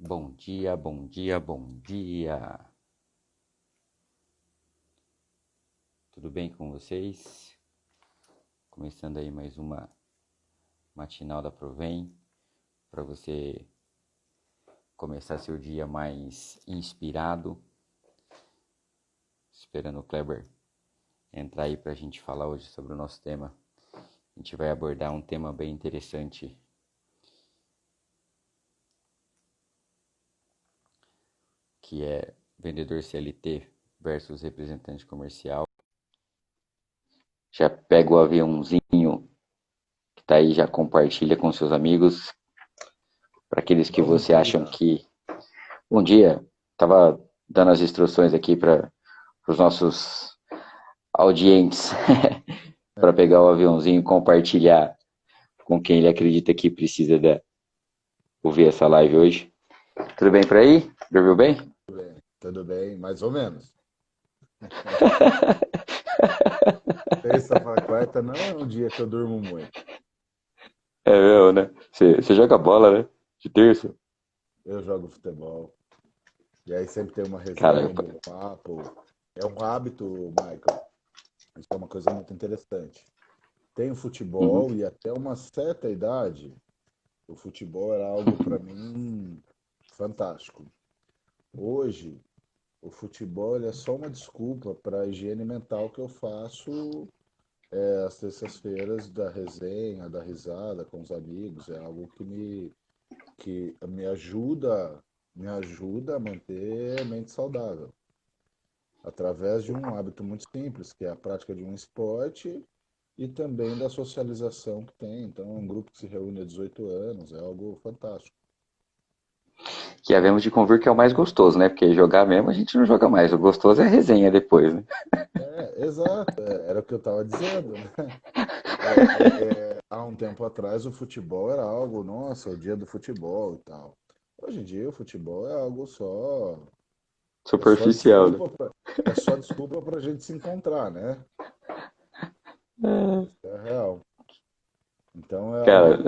Bom dia, bom dia, bom dia. Tudo bem com vocês? Começando aí mais uma matinal da Provém para você começar seu dia mais inspirado. Esperando o Kleber entrar aí para a gente falar hoje sobre o nosso tema. A gente vai abordar um tema bem interessante, que é vendedor CLT versus representante comercial. Já pega o aviãozinho que tá aí, já compartilha com seus amigos, para aqueles que Bom você acham dia. que... Bom dia, estava dando as instruções aqui para os nossos audientes para pegar o aviãozinho e compartilhar com quem ele acredita que precisa ouvir essa live hoje. Tudo bem por aí? Dormiu bem? Tudo bem, mais ou menos. Terça para quarta não é um dia que eu durmo muito. É mesmo, né? Você joga bola, né? De terça? Eu jogo futebol. E aí sempre tem uma Cara, resenha, um bom papo. É um hábito, Michael. Isso é uma coisa muito interessante. Tem o uhum. futebol e até uma certa idade, o futebol era algo para mim fantástico. Hoje, o futebol ele é só uma desculpa para a higiene mental que eu faço às terças-feiras da resenha, da risada com os amigos, é algo que me ajuda a manter a mente saudável, através de um hábito muito simples, que é a prática de um esporte e também da socialização que tem. Então, é um grupo que se reúne há 18 anos, é algo fantástico. Que havemos de convir que é o mais gostoso, né? Porque jogar mesmo a gente não joga mais. O gostoso é a resenha depois, né? Exato, era o que eu estava dizendo, né? Há um tempo atrás o futebol era algo, nossa, o dia do futebol e tal. Hoje em dia o futebol é algo só. É só Superficial, né? desculpa pra, é só desculpa pra gente se encontrar, né? Isso é real. Então Cara,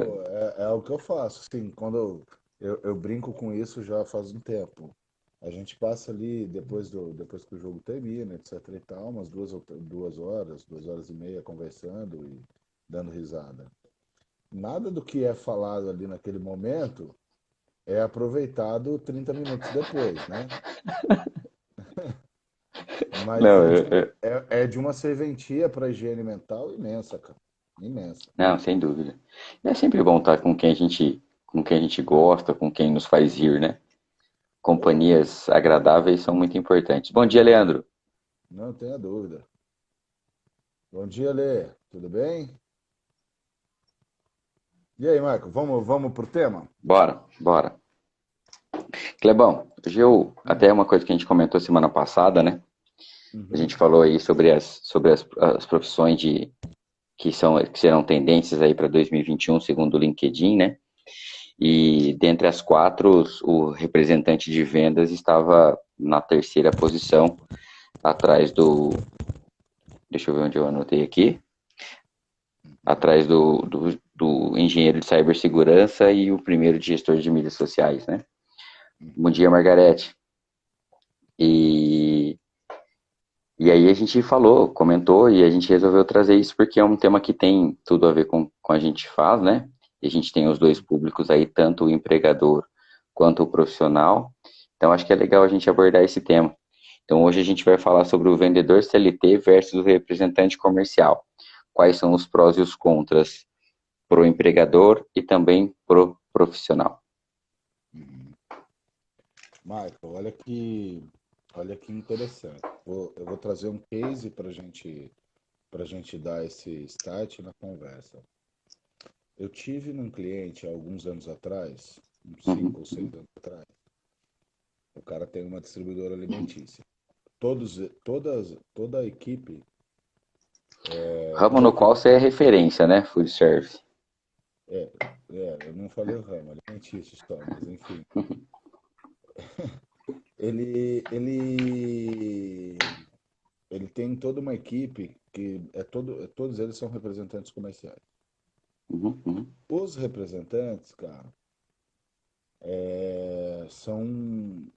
é algo que eu faço. Assim, quando eu brinco com isso já faz um tempo. A gente passa ali depois que o jogo termina, etc e tal, umas 2 horas, 2 horas e meia conversando e dando risada. Nada do que é falado ali naquele momento é aproveitado 30 minutos depois, né? Mas não, é de uma serventia para a higiene mental imensa, cara. Imensa. não, sem dúvida. É sempre bom estar com quem a gente gosta, com quem nos faz rir, né? Oh, Companhias agradáveis são muito importantes. Bom dia, Leandro. não tenha dúvida. Bom dia, Lê. Tudo bem? E aí, Marco, vamos pro tema? Bora, bora. Clebão, hoje até uma coisa que a gente comentou semana passada, né? A gente Uhum. falou aí sobre as profissões que serão tendências aí para 2021, segundo o LinkedIn, né? E dentre as quatro, o representante de vendas estava na terceira posição, atrás deixa eu ver onde eu anotei aqui, atrás do engenheiro de cibersegurança e o primeiro de gestor de mídias sociais, né? Bom dia, Margarete. E, e aí a gente falou, comentou e a gente resolveu trazer isso porque é um tema que tem tudo a ver com a gente faz, né? E a gente tem os dois públicos aí, tanto o empregador quanto o profissional. Então acho que é legal a gente abordar esse tema. Então hoje a gente vai falar sobre o vendedor CLT versus o representante comercial. Quais são os prós e os contras pro empregador e também pro profissional. Uhum. Michael, olha que interessante. Eu vou trazer um case para gente dar esse start na conversa. Eu tive num cliente há alguns anos atrás, uns Uhum. 5 ou 6 anos atrás. O cara tem uma distribuidora alimentícia. Toda a equipe Ramo no qual movia. você é referência, né? Food service. É, eu não falei o ramo, alimentício só, mas enfim. Ele tem toda uma equipe que todos eles são representantes comerciais. Uhum, uhum. Os representantes, cara,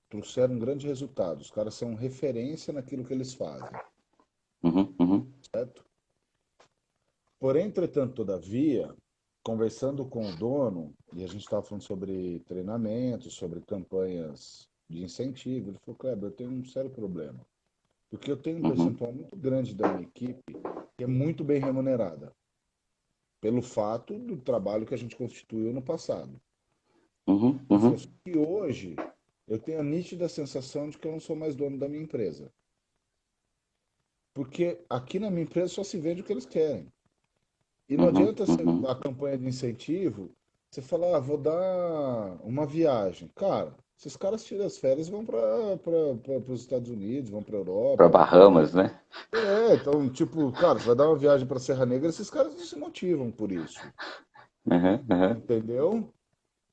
trouxeram um grande resultado. Os caras são referência naquilo que eles fazem, Uhum, uhum, certo? Porém, entretanto, todavia, conversando com o dono, e a gente estava falando sobre treinamento, sobre campanhas de incentivo, ele falou, Kleber, eu tenho um sério problema, porque eu tenho um uhum, percentual muito grande da minha equipe que é muito bem remunerada, pelo fato do trabalho que a gente constituiu no passado. uhum, Ele falou uhum, assim, que hoje eu tenho a nítida sensação de que eu não sou mais dono da minha empresa. Porque aqui na minha empresa só se vende o que eles querem. E não uhum, adianta ser uhum. a campanha de incentivo, você falar, ah, vou dar uma viagem. Cara, esses caras tiram as férias e vão para os Estados Unidos, vão para a Para Europa. Bahamas, né? Então, tipo, cara, você vai dar uma viagem para Serra Negra, esses caras não se motivam por isso. Uhum, uhum. Entendeu?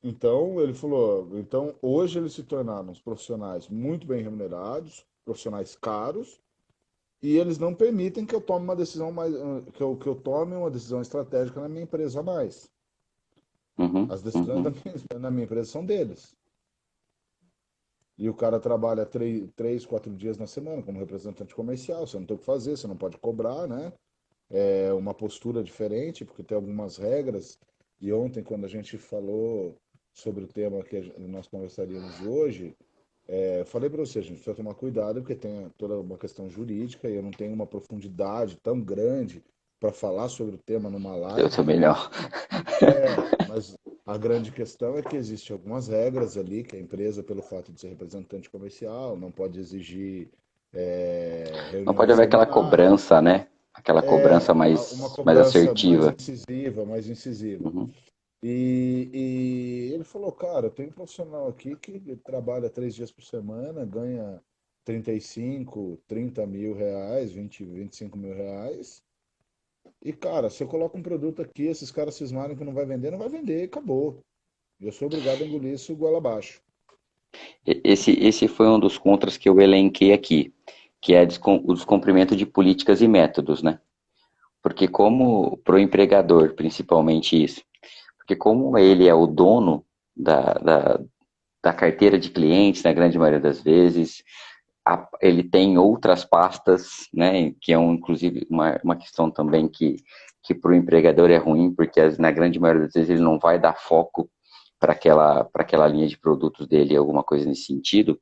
Então, ele falou, então hoje eles se tornaram uns profissionais muito bem remunerados, profissionais caros, e eles não permitem que eu tome uma decisão mais, que eu tome uma decisão estratégica na minha empresa a mais. Uhum, As decisões uhum. na minha empresa são deles. E o cara trabalha 4 dias na semana como representante comercial. Você não tem o que fazer, você não pode cobrar, né? É uma postura diferente, porque tem algumas regras. E ontem, quando a gente falou sobre o tema que nós conversaríamos hoje, eu falei para você, a gente precisa tomar cuidado, porque tem toda uma questão jurídica e eu não tenho uma profundidade tão grande para falar sobre o tema numa Eu live. também não. Mas a grande questão é que existem algumas regras ali, que a empresa, pelo fato de ser representante comercial, não pode exigir Não pode reuniões haver aquela semanais, cobrança, né? Aquela cobrança uma mais cobrança mais assertiva. incisiva, mais incisiva. Uhum, E ele falou, cara, eu tenho um profissional aqui que trabalha 3 dias por semana, ganha 35, 30 mil reais, 20, 25 mil reais. E, cara, se eu coloco um produto aqui, esses caras cismarem que não vai vender, não vai vender, e acabou. E eu sou obrigado a engolir isso goela abaixo. Esse foi um dos contras que eu elenquei aqui, que é o descumprimento de políticas e métodos, né? Porque como para o empregador, principalmente isso, porque como ele é o dono da, da, da carteira de clientes, na grande maioria das vezes, ele tem outras pastas, né, que é inclusive uma questão também que para o empregador é ruim, porque na grande maioria das vezes ele não vai dar foco para aquela linha de produtos dele, alguma coisa nesse sentido,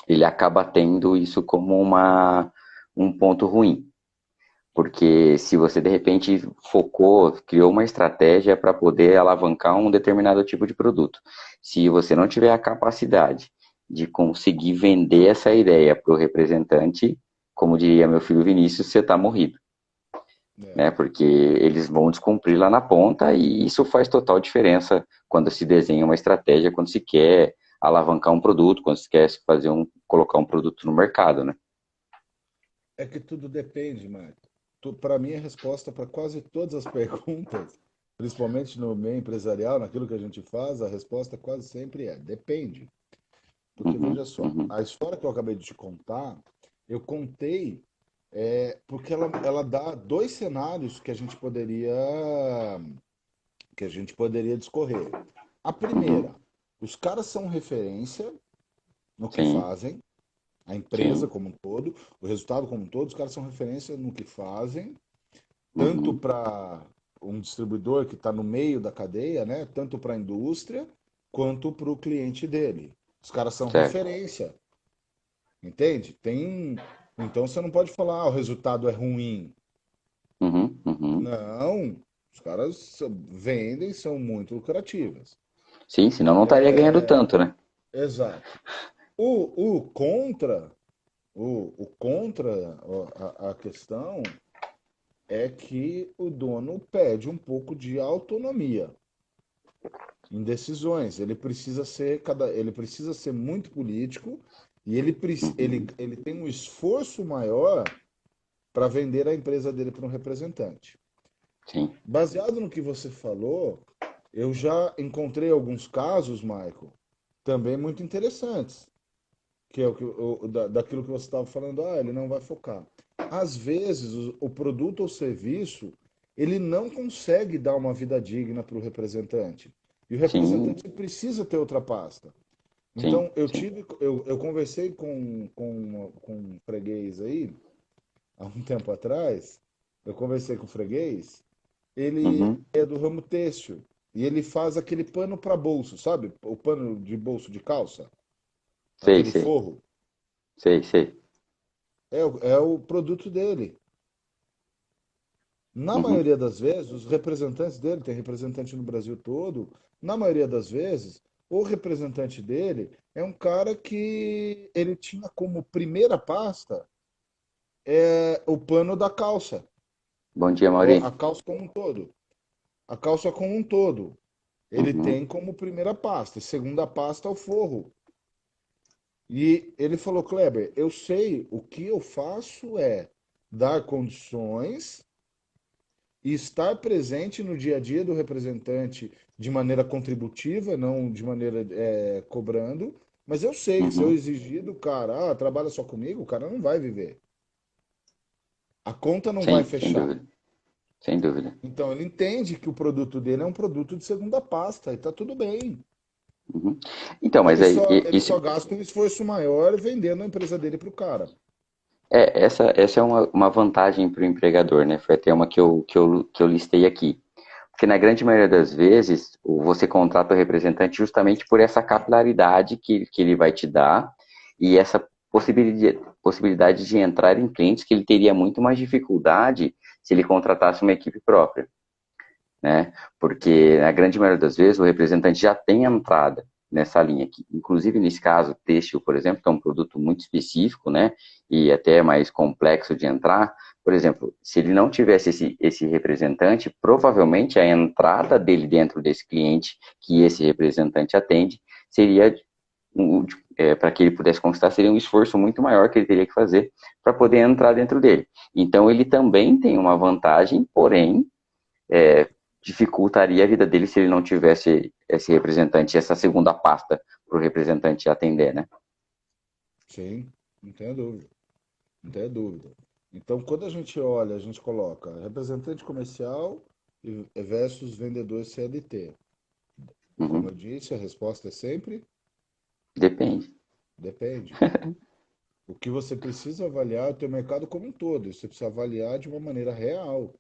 ele acaba tendo isso como um ponto ruim. Porque se você de repente focou, criou uma estratégia para poder alavancar um determinado tipo de produto, se você não tiver a capacidade de conseguir vender essa ideia para o representante, como diria meu filho Vinícius, você está morrido, É, né? Porque eles vão descumprir lá na ponta e isso faz total diferença quando se desenha uma estratégia, quando se quer alavancar um produto, quando se quer colocar um produto no mercado, né? é que tudo depende, Marco. Para mim, a resposta para quase todas as perguntas, principalmente no meio empresarial, naquilo que a gente faz, a resposta quase sempre é depende. Porque Uhum, veja só, uhum, a história que eu acabei de te contar, eu contei porque ela dá dois cenários que a gente poderia discorrer. A uhum, primeira, os caras são referência no que sim, fazem, a empresa sim, como um todo, o resultado como um todo, os caras são referência no que fazem, tanto uhum, para um distribuidor que está no meio da cadeia, né? Tanto para a indústria quanto para o cliente dele. Os caras são certo. referência, entende? Então você não pode falar, o resultado é ruim. Uhum, uhum. Não, os caras vendem, são muito lucrativas. Sim, senão não estaria ganhando tanto, né? Exato. O contra, o contra a questão é que o dono pede um pouco de autonomia em decisões. Ele precisa ser muito político e Uhum, ele tem um esforço maior para vender a empresa dele para um representante. sim. Baseado no que você falou, eu já encontrei alguns casos, Michael, também muito interessantes, que é daquilo que você estava falando, ele não vai focar. Às vezes, o produto ou serviço, ele não consegue dar uma vida digna para o representante. E o sim, representante precisa ter outra pasta. sim, Então, eu sim. tive, eu conversei com um freguês aí, há um tempo atrás, eu conversei com o freguês, ele Uhum. é do ramo têxtil, e ele faz aquele pano para bolso, sabe? O pano de bolso de calça, Sei, aquele sei, forro, sei, sei. é o produto dele. Na Uhum, maioria das vezes, os representantes dele, tem representante no Brasil todo, na maioria das vezes, o representante dele é um cara que ele tinha como primeira pasta o pano da calça, bom dia, ou a Mauri. calça como um todo. A calça como um todo. Ele Uhum, tem como primeira pasta, segunda pasta é o forro. E ele falou, Kleber, eu sei, o que eu faço é dar condições e estar presente no dia a dia do representante de maneira contributiva, não de maneira cobrando, mas eu sei que se eu uhum, exigir do cara, trabalha só comigo, o cara não vai viver. A conta não vai sim, sem fechar. dúvida, sem dúvida. Então ele entende que o produto dele é um produto de segunda pasta e tá tudo bem. Uhum. Então, mas Ele aí, só, ele isso, só gasta um esforço maior vendendo a empresa dele para o cara. essa é uma vantagem para o empregador, né? Foi até uma que eu listei aqui. Porque na grande maioria das vezes, você contrata o representante justamente por essa capilaridade que ele vai te dar e essa possibilidade de entrar em clientes que ele teria muito mais dificuldade se ele contratasse uma equipe própria, né? Porque na grande maioria das vezes o representante já tem entrada nessa linha aqui. Inclusive nesse caso, têxtil, por exemplo, que é um produto muito específico, né? E até mais complexo de entrar. Por exemplo, se ele não tivesse esse representante, provavelmente a entrada dele dentro desse cliente que esse representante atende seria para que ele pudesse conquistar, seria um esforço muito maior que ele teria que fazer para poder entrar dentro dele. Então, ele também tem uma vantagem, porém, é, dificultaria a vida dele se ele não tivesse esse representante, essa segunda pasta para o representante atender, né? Sim, não tenha dúvida. Não tenha dúvida. Então, quando a gente olha, a gente coloca representante comercial versus vendedor CLT. Como eu Uhum. disse, a resposta é sempre Depende. depende. O que você precisa avaliar é o teu mercado como um todo. Você precisa avaliar de uma maneira real.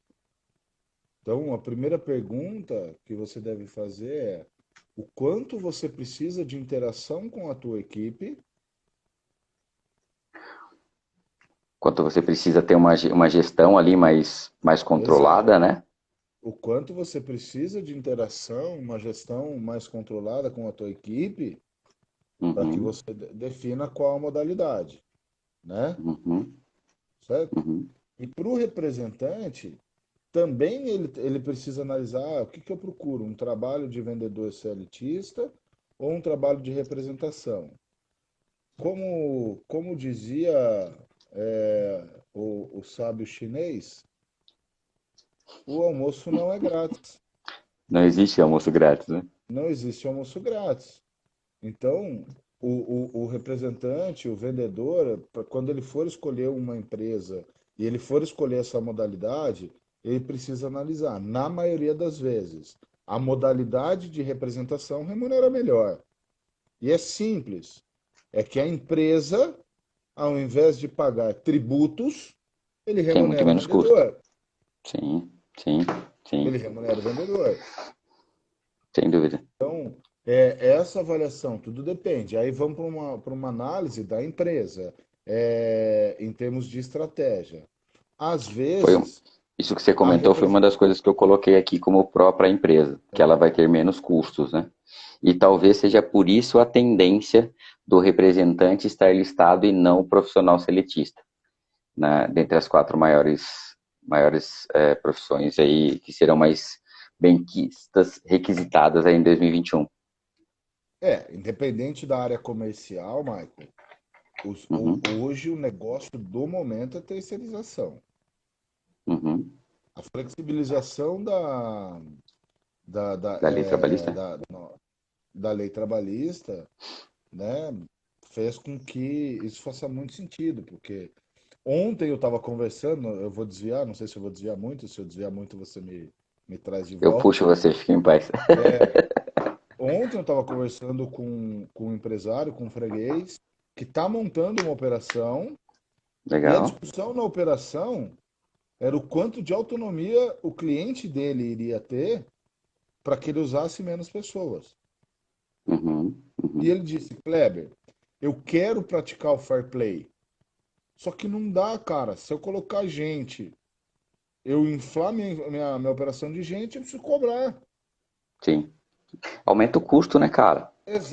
Então, a primeira pergunta que você deve fazer é o quanto você precisa de interação com a tua equipe. Quanto você precisa ter uma gestão ali mais Exato. controlada, né? O quanto você precisa de interação, uma gestão mais controlada com a tua equipe, para que Uhum, você defina qual a modalidade, né? uhum, Certo? uhum. E para o representante, também ele precisa analisar o que eu procuro, um trabalho de vendedor seletista ou um trabalho de representação. Como dizia o sábio chinês, o almoço não é grátis. Não existe almoço grátis, né? Não existe almoço grátis. Então, o representante, o vendedor, quando ele for escolher uma empresa e ele for escolher essa modalidade, ele precisa analisar, na maioria das vezes, a modalidade de representação remunera melhor. E é simples. É que a empresa, ao invés de pagar tributos, ele Tem muito remunera o menos custo. vendedor. Sim, sim, sim, Ele remunera o vendedor. sem dúvida. Então, essa avaliação, tudo depende. Aí vamos para uma análise da empresa, em termos de estratégia. Às Foi, vezes, isso que você a comentou foi uma representação. das coisas que eu coloquei aqui como própria empresa, que ela vai ter menos custos, né? E talvez seja por isso a tendência do representante estar listado e não o profissional seletista, dentre as quatro maiores profissões aí que serão mais bem requisitadas aí em 2021. Independente da área comercial, Michael, Uhum, hoje o negócio do momento é terceirização. uhum. A flexibilização da, da, Da lei é, trabalhista? da, no- da lei trabalhista, né, fez com que isso faça muito sentido, porque ontem eu estava conversando, eu vou desviar, não sei se eu vou desviar muito, se eu desviar muito você me traz de Eu volta. puxo você, fique em paz. ontem eu estava conversando com um empresário, com um freguês, que está montando uma operação, e a Legal. discussão na operação era o quanto de autonomia o cliente dele iria ter para que ele usasse menos pessoas. Uhum, E uhum. ele disse, Kleber, eu quero praticar o fair play, só que não dá, cara. Se eu colocar gente, eu inflar minha operação de gente, eu preciso cobrar. Sim. Aumenta o custo, né, cara?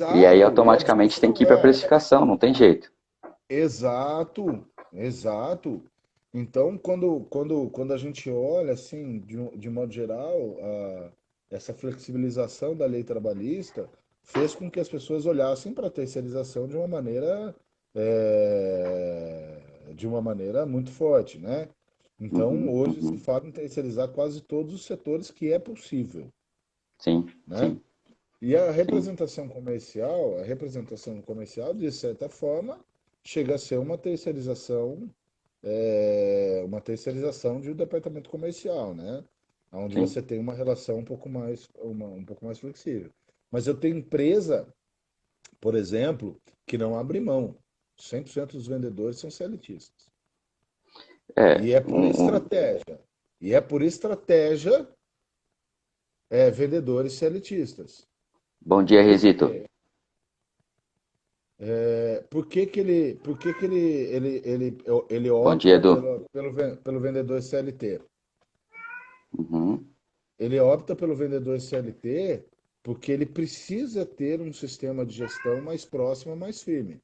E aí Exato. E a automaticamente tem discussão que ir para é precificação, não tem jeito. exato, exato. Então, quando a gente olha, assim, de modo geral, essa flexibilização da lei trabalhista fez com que as pessoas olhassem para a terceirização de uma maneira muito forte, né? Então, Uhum, hoje se uhum. fala em terceirizar quase todos os setores que é possível, Sim, né? sim, E sim, a representação comercial, de certa forma, chega a ser uma terceirização de um departamento comercial, né? Onde sim. você tem uma relação um pouco mais flexível. Mas eu tenho empresa, por exemplo, que não abre mão. 100% dos vendedores são CLTistas. É, E é por estratégia. Vendedores CLTistas. bom dia, Por Resito. quê? Por que que ele Bom dia, opta Edu. pelo vendedor CLT? Uhum, Ele opta pelo vendedor CLT porque ele precisa ter um sistema de gestão mais próximo, mais firme,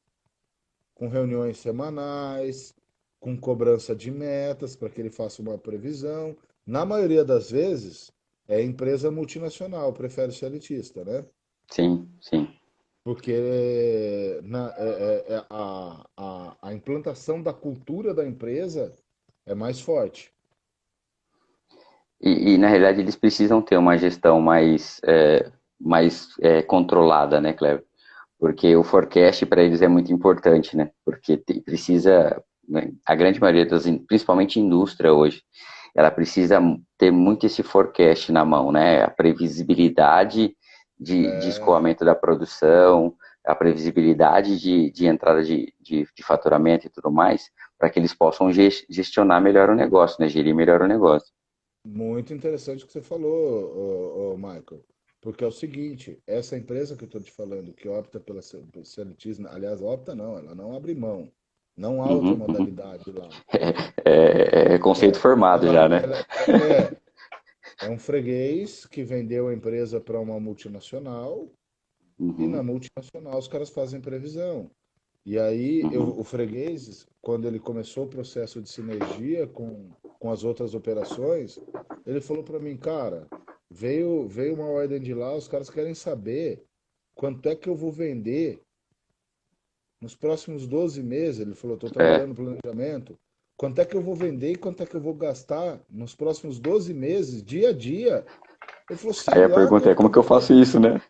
com reuniões semanais, com cobrança de metas para que ele faça uma previsão. Na maioria das vezes, é empresa multinacional, prefere CLTista, né? sim, sim. Porque a implantação da cultura da empresa é mais forte. Na realidade eles precisam ter uma gestão mais controlada, né, Cleber? Porque o forecast para eles é muito importante, né? Porque precisa, né, a grande maioria principalmente indústria hoje, ela precisa ter muito esse forecast na mão, né? A previsibilidade de É, escoamento da produção, a previsibilidade de entrada de faturamento e tudo mais, para que eles possam gestionar melhor o negócio, né? Gerir melhor o negócio. muito interessante o que você falou, Michael. Porque é o seguinte, essa empresa que eu estou te falando, que opta pelo CLTismo, aliás, opta não, ela não abre mão. Não há outra Uhum, uhum. modalidade lá. É conceito formado Ela, já, né? ela é, é um freguês que vendeu a empresa para uma multinacional e na Uhum, multinacional os caras fazem previsão. E aí uhum. o freguês, quando ele começou o processo de sinergia com as outras operações, ele falou para mim, cara, veio uma ordem de lá, os caras querem saber quanto é que eu vou vender nos próximos 12 meses. Ele falou, estou É. trabalhando no planejamento. Quanto é que eu vou vender e quanto é que eu vou gastar nos próximos 12 meses, dia a dia? Ele falou, sei Aí a lá, pergunta é como que como eu que eu vou faço isso, né?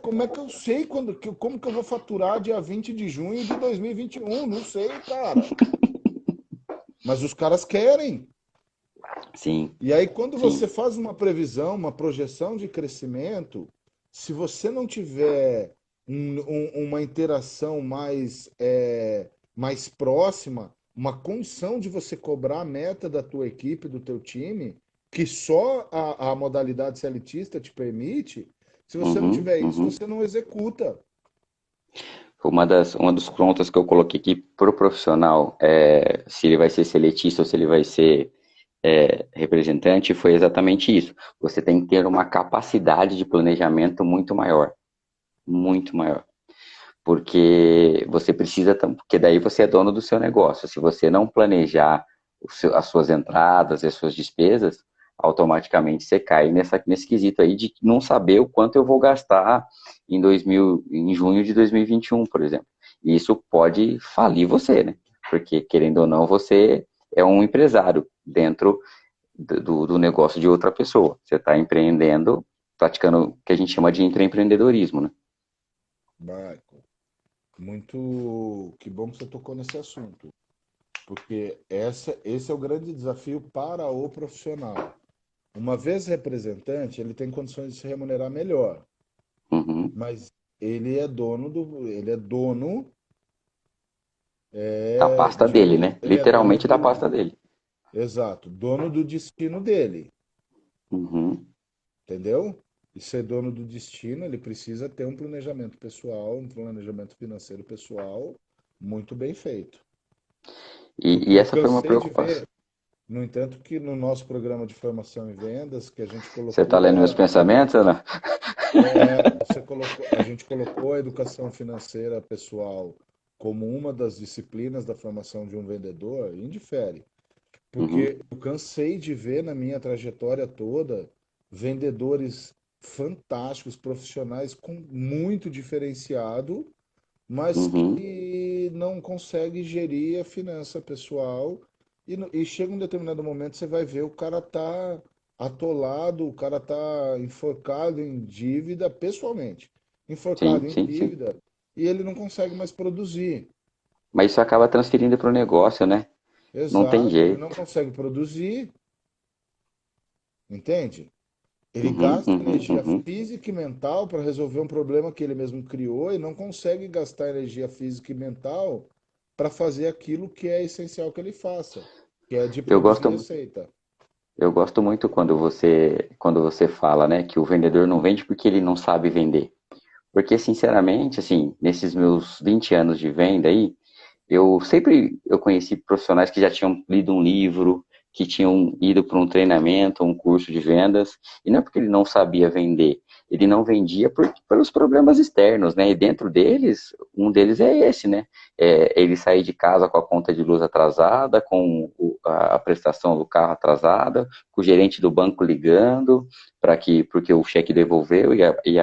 como é que eu sei como que eu vou faturar dia 20 de junho de 2021? Não sei, cara. Mas os caras querem. Sim, E aí, quando você sim. faz uma previsão, uma projeção de crescimento, se você não tiver uma interação mais próxima, uma condição de você cobrar a meta da tua equipe, do teu time, que só a modalidade seletista te permite, se você não Uhum, tiver isso, uhum. você não executa. Uma dos pontos que eu coloquei aqui pro profissional, se ele vai ser seletista ou se ele vai ser representante, foi exatamente isso. Você tem que ter uma capacidade de planejamento muito maior, muito maior. Porque você precisa, porque daí você é dono do seu negócio. Se você não planejar as suas entradas e as suas despesas, automaticamente você cai nesse quesito aí de não saber o quanto eu vou gastar em junho de 2021, por exemplo. E isso pode falir você, né? Porque, querendo ou não, você é um empresário dentro do negócio de outra pessoa. Você está empreendendo, praticando o que a gente chama de intraempreendedorismo, né? Marco, que bom que você tocou nesse assunto, porque esse é o grande desafio para o profissional. Uma vez representante, ele tem condições de se remunerar melhor. Uhum. mas ele é dono Da pasta de dele, um, né? ele é dono Literalmente da do, pasta dele. exato, dono do destino dele, Uhum. entendeu? E ser dono do destino, ele precisa ter um planejamento pessoal, um planejamento financeiro pessoal muito bem feito. E Eu essa foi uma cansei de preocupação. ver, no entanto, que no nosso programa de formação e vendas, que a gente Você tá colocou lendo meus pensamentos, Ana? a gente colocou a educação financeira pessoal como uma das disciplinas da formação de um vendedor, indifere. Uhum. Porque eu cansei de ver na minha trajetória toda vendedores fantásticos, profissionais com muito diferenciado, mas Uhum. que não consegue gerir a finança pessoal. E chega um determinado momento, você vai ver o cara tá atolado, o cara tá enforcado em dívida pessoalmente, enforcado Sim, em sim, sim. dívida, e ele não consegue mais produzir. Mas isso acaba transferindo para o negócio, né? Não tem Exato, ele não jeito. consegue produzir, entende? Ele Uhum, gasta uhum, energia uhum. física e mental para resolver um problema que ele mesmo criou e não consegue gastar energia física e mental para fazer aquilo que é essencial que ele faça, que é de Eu produzir gosto, receita. eu gosto muito quando você fala, né, que o vendedor não vende porque ele não sabe vender. Porque, sinceramente, assim, nesses meus 20 anos de venda aí, eu conheci profissionais que já tinham lido um livro, que tinham ido para um treinamento, um curso de vendas, e não é porque ele não sabia vender, ele não vendia pelos problemas externos, né? E dentro deles, um deles é esse, né? Ele sair de casa com a conta de luz atrasada, com a prestação do carro atrasada, com o gerente do banco ligando porque o cheque devolveu e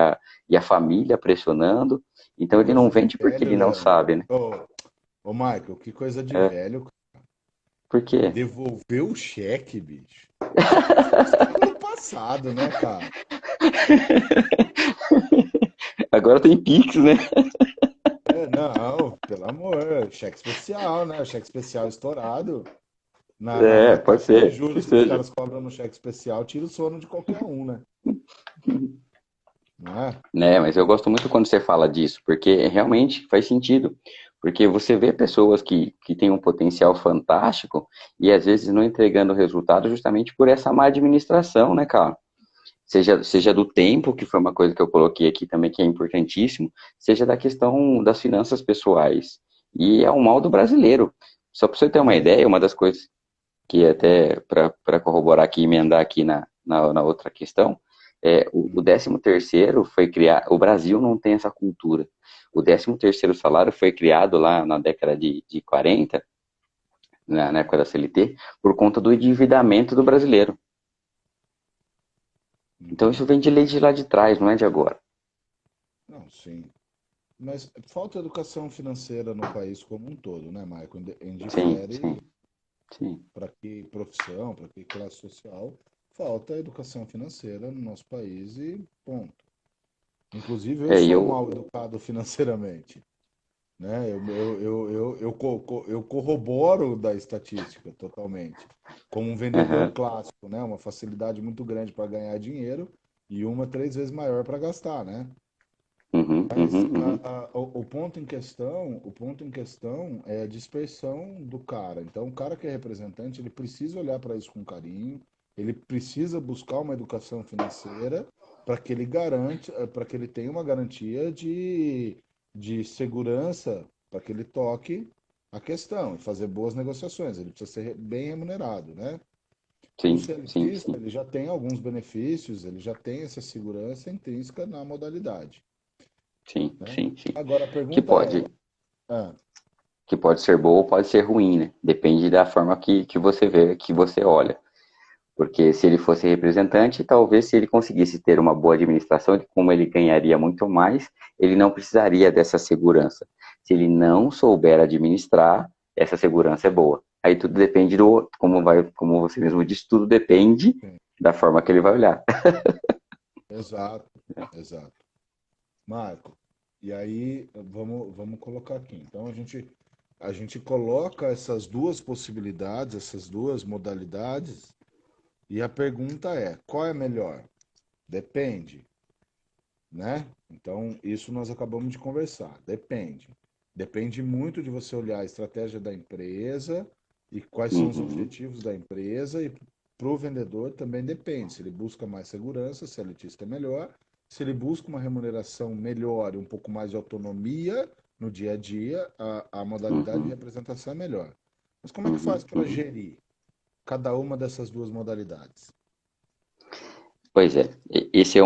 a família pressionando. Que Então ele não coisa de vende porque velho, ele não Leandro. sabe, né? Ô Michael, que coisa de É, velho. por quê? Devolver o cheque, bicho. Isso é coisa do século passado, né, cara? Agora tem Pix, né? Não, pelo amor, cheque especial, né? Cheque especial estourado. Na Pode taxa de ser, que juros que os seja. caras cobram no cheque especial, tira o sono de qualquer um, né? Não é? Né, mas eu gosto muito quando você fala disso, porque realmente faz sentido. Porque você vê pessoas que têm um potencial fantástico e às vezes não entregando resultado justamente por essa má administração, né, cara? Seja do tempo, que foi uma coisa que eu coloquei aqui também, que é importantíssimo, seja da questão das finanças pessoais. E é o mal do brasileiro. Só para você ter uma É, ideia, uma das coisas que até para corroborar aqui, emendar aqui na outra questão, o 13º foi criar, o Brasil não tem essa cultura. O 13º salário foi criado lá na década de 40, na época da CLT, por conta do endividamento do brasileiro. Então isso uhum. vem de lei de lá de trás, não é de agora. Não, sim. Mas falta educação financeira no país como um todo, né, Michael? Sim, Indifere sim, sim. para que profissão, para que classe social, falta educação financeira no nosso país e ponto. Inclusive, eu E sou eu, mal educado financeiramente, né? Eu corroboro da estatística totalmente, como um vendedor aham, clássico, né? Uma facilidade muito grande para ganhar dinheiro e uma 3 vezes maior para gastar, né? uhum, Mas uhum, uhum, o ponto em questão é a dispersão do cara. Então, o cara que é representante, ele precisa olhar para isso com carinho, ele precisa buscar uma educação financeira para que ele tenha uma garantia de segurança, para que ele toque a questão e fazer boas negociações. Ele precisa ser bem remunerado, né? O sim, sim, CLTista, sim, ele já tem alguns benefícios, ele já tem essa segurança intrínseca na modalidade, sim, né? sim, sim. Agora a Que pergunta pode, é, ah, que pode ser boa ou pode ser ruim, né? Depende da forma que você vê, que você olha. Porque se ele fosse representante, talvez se ele conseguisse ter uma boa administração, como ele ganharia muito mais, ele não precisaria dessa segurança. Se ele não souber administrar, essa segurança é boa. Aí tudo depende como você mesmo disse, tudo depende sim, da forma que ele vai olhar. exato, exato. Marco, e aí vamos colocar aqui. Então a gente coloca essas duas possibilidades, essas duas modalidades, e a pergunta é, qual é melhor? Depende. né? Então, isso nós acabamos de conversar. Depende. Depende muito de você olhar a estratégia da empresa e quais são os Uhum, objetivos da empresa. E para o vendedor também depende. Se ele busca mais segurança, se a elitista é melhor. Se ele busca uma remuneração melhor e um pouco mais de autonomia no dia a dia, a modalidade de uhum, representação é melhor. Mas como é que uhum, faz para uhum. gerir cada uma dessas duas modalidades? Pois é, esse é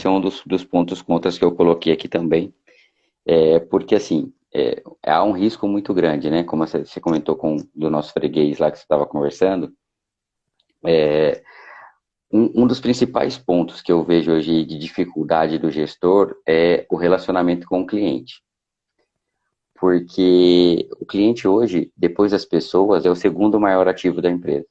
um dos pontos contras que eu coloquei aqui também. Porque assim, há um risco muito grande, né? Como você comentou do nosso freguês lá que você estava conversando. Um dos principais pontos que eu vejo hoje de dificuldade do gestor é o relacionamento com o cliente. Porque o cliente hoje, depois das pessoas, é o segundo maior ativo da empresa,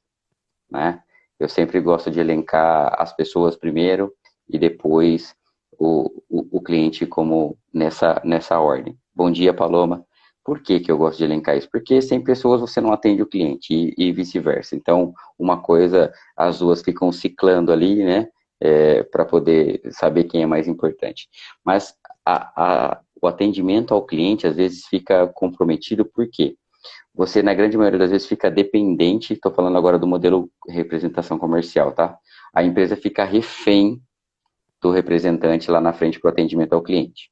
né? Eu sempre gosto de elencar as pessoas primeiro e depois o cliente como nessa ordem. Bom dia, Paloma. Por que que eu gosto de elencar isso? Porque sem pessoas você não atende o cliente e vice-versa. Então, uma coisa, as duas ficam ciclando ali, né? Para poder saber quem é mais importante. Mas o atendimento ao cliente às vezes fica comprometido por quê? Você, na grande maioria das vezes, fica dependente, estou falando agora do modelo representação comercial, tá? A empresa fica refém do representante lá na frente para o atendimento ao cliente,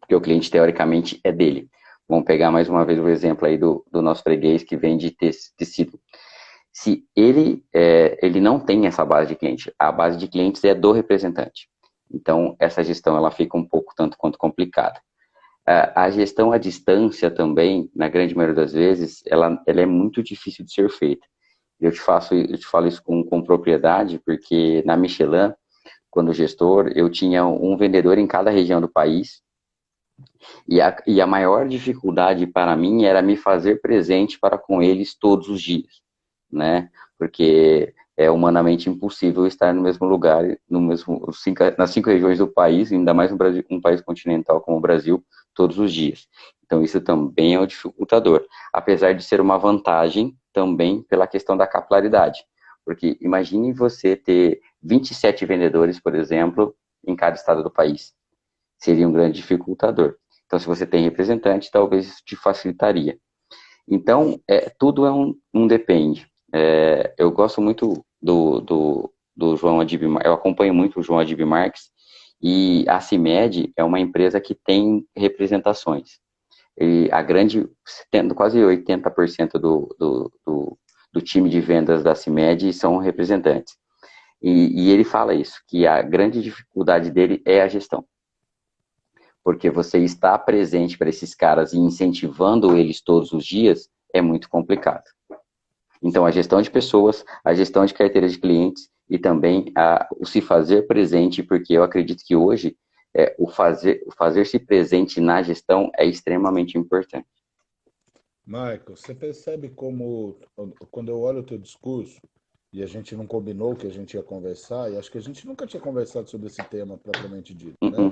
porque o cliente, teoricamente, é dele. Vamos pegar mais uma vez o exemplo aí do nosso freguês que vende tecido. Se ele não tem essa base de cliente, a base de clientes é do representante. Então, essa gestão ela fica um pouco tanto quanto complicada. A gestão à distância também, na grande maioria das vezes, ela é muito difícil de ser feita. Eu te falo isso com propriedade, porque na Michelin, quando gestor, eu tinha um vendedor em cada região do país, e a maior dificuldade para mim era me fazer presente para com eles todos os dias, né? Porque é humanamente impossível estar no mesmo lugar, nas 5 regiões do país, ainda mais um país continental como o Brasil, todos os dias. Então isso também é um dificultador, apesar de ser uma vantagem também pela questão da capilaridade. Porque imagine você ter 27 vendedores, por exemplo, em cada estado do país. Seria um grande dificultador. Então, se você tem representante, talvez isso te facilitaria. Então, tudo é um depende. Eu gosto muito do João Adib, eu acompanho muito o João Adib Marques, e a CIMED é uma empresa que tem representações. E tendo quase 80% do time de vendas da CIMED são representantes. E ele fala isso, que a grande dificuldade dele é a gestão, porque você está presente para esses caras e incentivando eles todos os dias é muito complicado. Então, a gestão de pessoas, a gestão de carteira de clientes e também o se fazer presente, porque eu acredito que hoje o fazer-se presente na gestão é extremamente importante. Michael, você percebe como, quando eu olho o teu discurso, e a gente não combinou que a gente ia conversar, e acho que a gente nunca tinha conversado sobre esse tema propriamente dito, né? Uhum,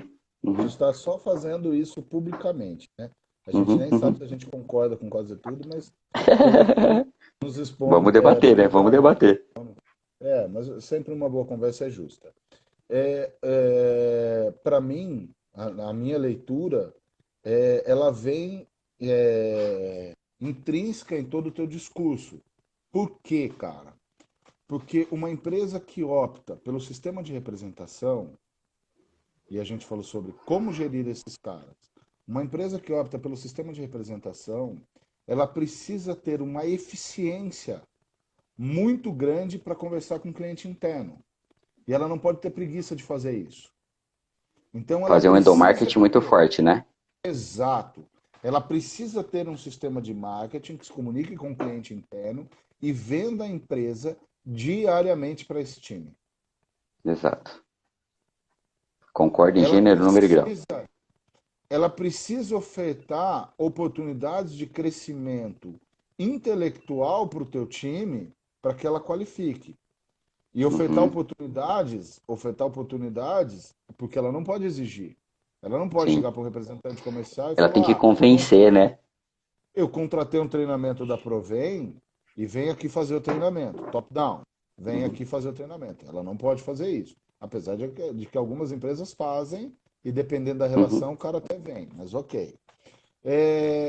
A gente uhum, está só fazendo isso publicamente, né? A gente uhum, nem sabe uhum. se a gente concorda com quase tudo, mas estamos nos expondo, Vamos debater, né? Vamos publicamente. debater. Mas sempre uma boa conversa é justa. Para mim, a minha leitura, ela vem intrínseca em todo o teu discurso. Por quê, cara? Porque uma empresa que opta pelo sistema de representação, e a gente falou sobre como gerir esses caras, uma empresa que opta pelo sistema de representação, ela precisa ter uma eficiência muito grande para conversar com o cliente interno. E ela não pode ter preguiça de fazer isso. Então ela Fazer um precisa endomarketing muito ter, forte, né? exato, ela precisa ter um sistema de marketing que se comunique com o cliente interno e venda a empresa diariamente para esse time. Exato. Concordo em Ela gênero, número e grau. precisa, ela precisa ofertar oportunidades de crescimento intelectual para o teu time para que ela qualifique. E Uhum, ofertar oportunidades, porque ela não pode exigir. Ela não pode sim. chegar para o representante comercial e Ela tem que falar: convencer, né? eu contratei um treinamento da Provém e vem aqui fazer o treinamento, top-down. Vem Uhum, aqui fazer o treinamento. Ela não pode fazer isso. Apesar de que algumas empresas fazem, e dependendo da Uhum. relação, o cara até vem, mas ok.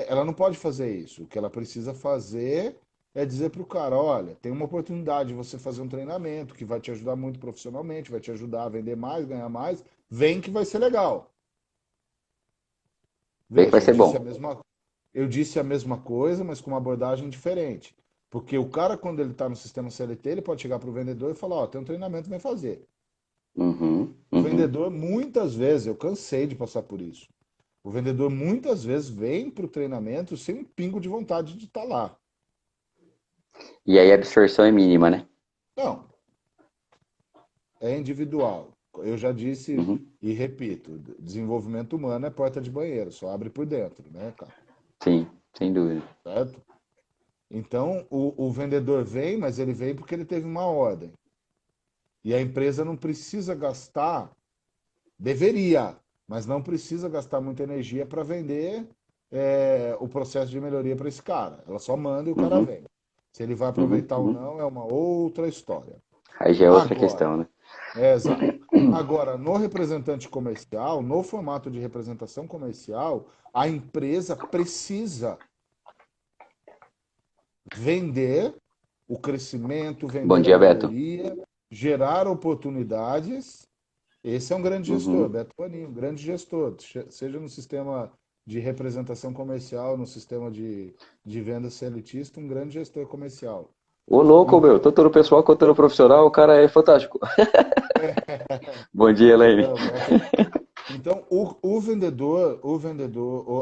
Ela não pode fazer isso. O que ela precisa fazer é dizer para o cara, olha, tem uma oportunidade de você fazer um treinamento que vai te ajudar muito profissionalmente, vai te ajudar a vender mais, ganhar mais, vem que vai ser legal. Bem que vai Veja, ser bom. eu disse a mesma coisa, mas com uma abordagem diferente. Porque o cara, quando ele está no sistema CLT, ele pode chegar para o vendedor e falar, ó, tem um treinamento, vem fazer. Uhum, O uhum. vendedor, muitas vezes, eu cansei de passar por isso. O vendedor muitas vezes vem para o treinamento sem um pingo de vontade de estar lá. E aí a absorção é mínima, né? Não, é individual. Eu já disse Uhum. e repito, desenvolvimento humano é porta de banheiro, só abre por dentro, né, cara? Sim, sem dúvida. Certo? Então, o vendedor vem, mas ele vem porque ele teve uma ordem. E a empresa não precisa gastar, deveria, mas não precisa gastar muita energia para vender o processo de melhoria para esse cara. Ela só manda e o cara Uhum, vem. Se ele vai uhum, aproveitar ou uhum. não é uma outra história. Aí já é outra Agora, questão, né? exato. Agora, no representante comercial, no formato de representação comercial, a empresa precisa vender o crescimento, Bom vender a dia, Beto. melhoria, gerar oportunidades. Esse é um grande gestor, Uhum. Beto Paninho, um grande gestor, seja no sistema de representação comercial, no sistema de venda seletista, um grande gestor comercial. Ô, louco, meu. Então, Tanto no pessoal quanto no profissional, o cara é fantástico. Bom dia, Elaine. não, então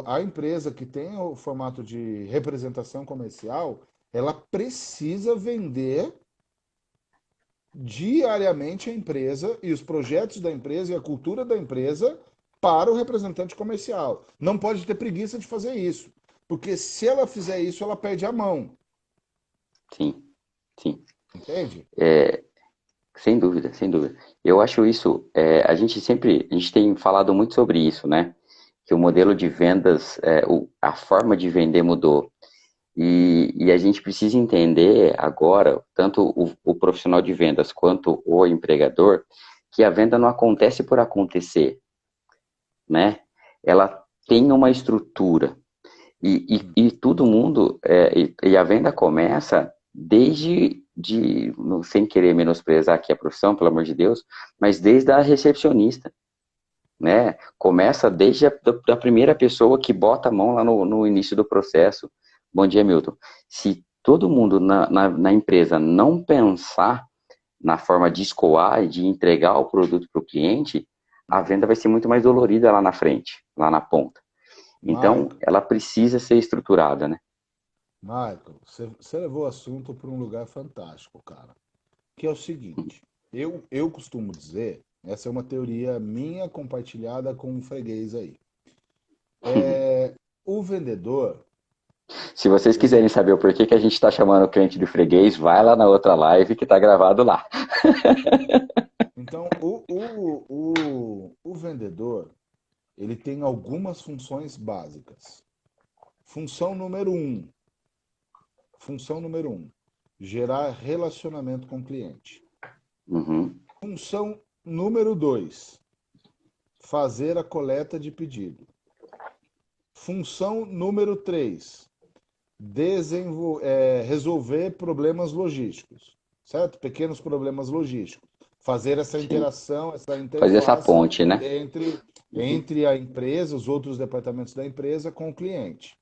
a empresa que tem o formato de representação comercial, ela precisa vender diariamente a empresa e os projetos da empresa e a cultura da empresa para o representante comercial. Não pode ter preguiça de fazer isso, porque se ela fizer isso, ela perde a mão, Sim, sim. entende? Sem dúvida, sem dúvida. Eu acho isso, a gente tem falado muito sobre isso, né? Que o modelo de vendas, a forma de vender mudou. E a gente precisa entender agora, tanto o profissional de vendas quanto o empregador, que a venda não acontece por acontecer, né? Ela tem uma estrutura. E todo mundo, e a venda começa sem querer menosprezar aqui a profissão, pelo amor de Deus, mas desde a recepcionista, né? Começa desde da primeira pessoa que bota a mão lá no início do processo. Bom dia, Milton. Se todo mundo na empresa não pensar na forma de escoar e de entregar o produto para o cliente, a Uhum. venda vai ser muito mais dolorida lá na frente, lá na ponta. Então, Michael, ela precisa ser estruturada, né? Michael, você levou o assunto para um lugar fantástico, cara. Que é o seguinte, eu costumo dizer, essa é uma teoria minha compartilhada com um freguês aí. O vendedor, Se vocês ele quiserem saber o porquê que a gente está chamando o cliente de freguês, vai lá na outra live que está gravado lá. Então, o vendedor, ele tem algumas funções básicas. Função número um, função número um, gerar relacionamento com o cliente. Uhum, Função número dois, fazer a coleta de pedido. Função número três, resolver problemas logísticos, certo? Pequenos problemas logísticos. Fazer essa sim. interação, essa Fazer essa interface ponte, né? entre, Uhum, entre a empresa, os outros departamentos da empresa com o cliente.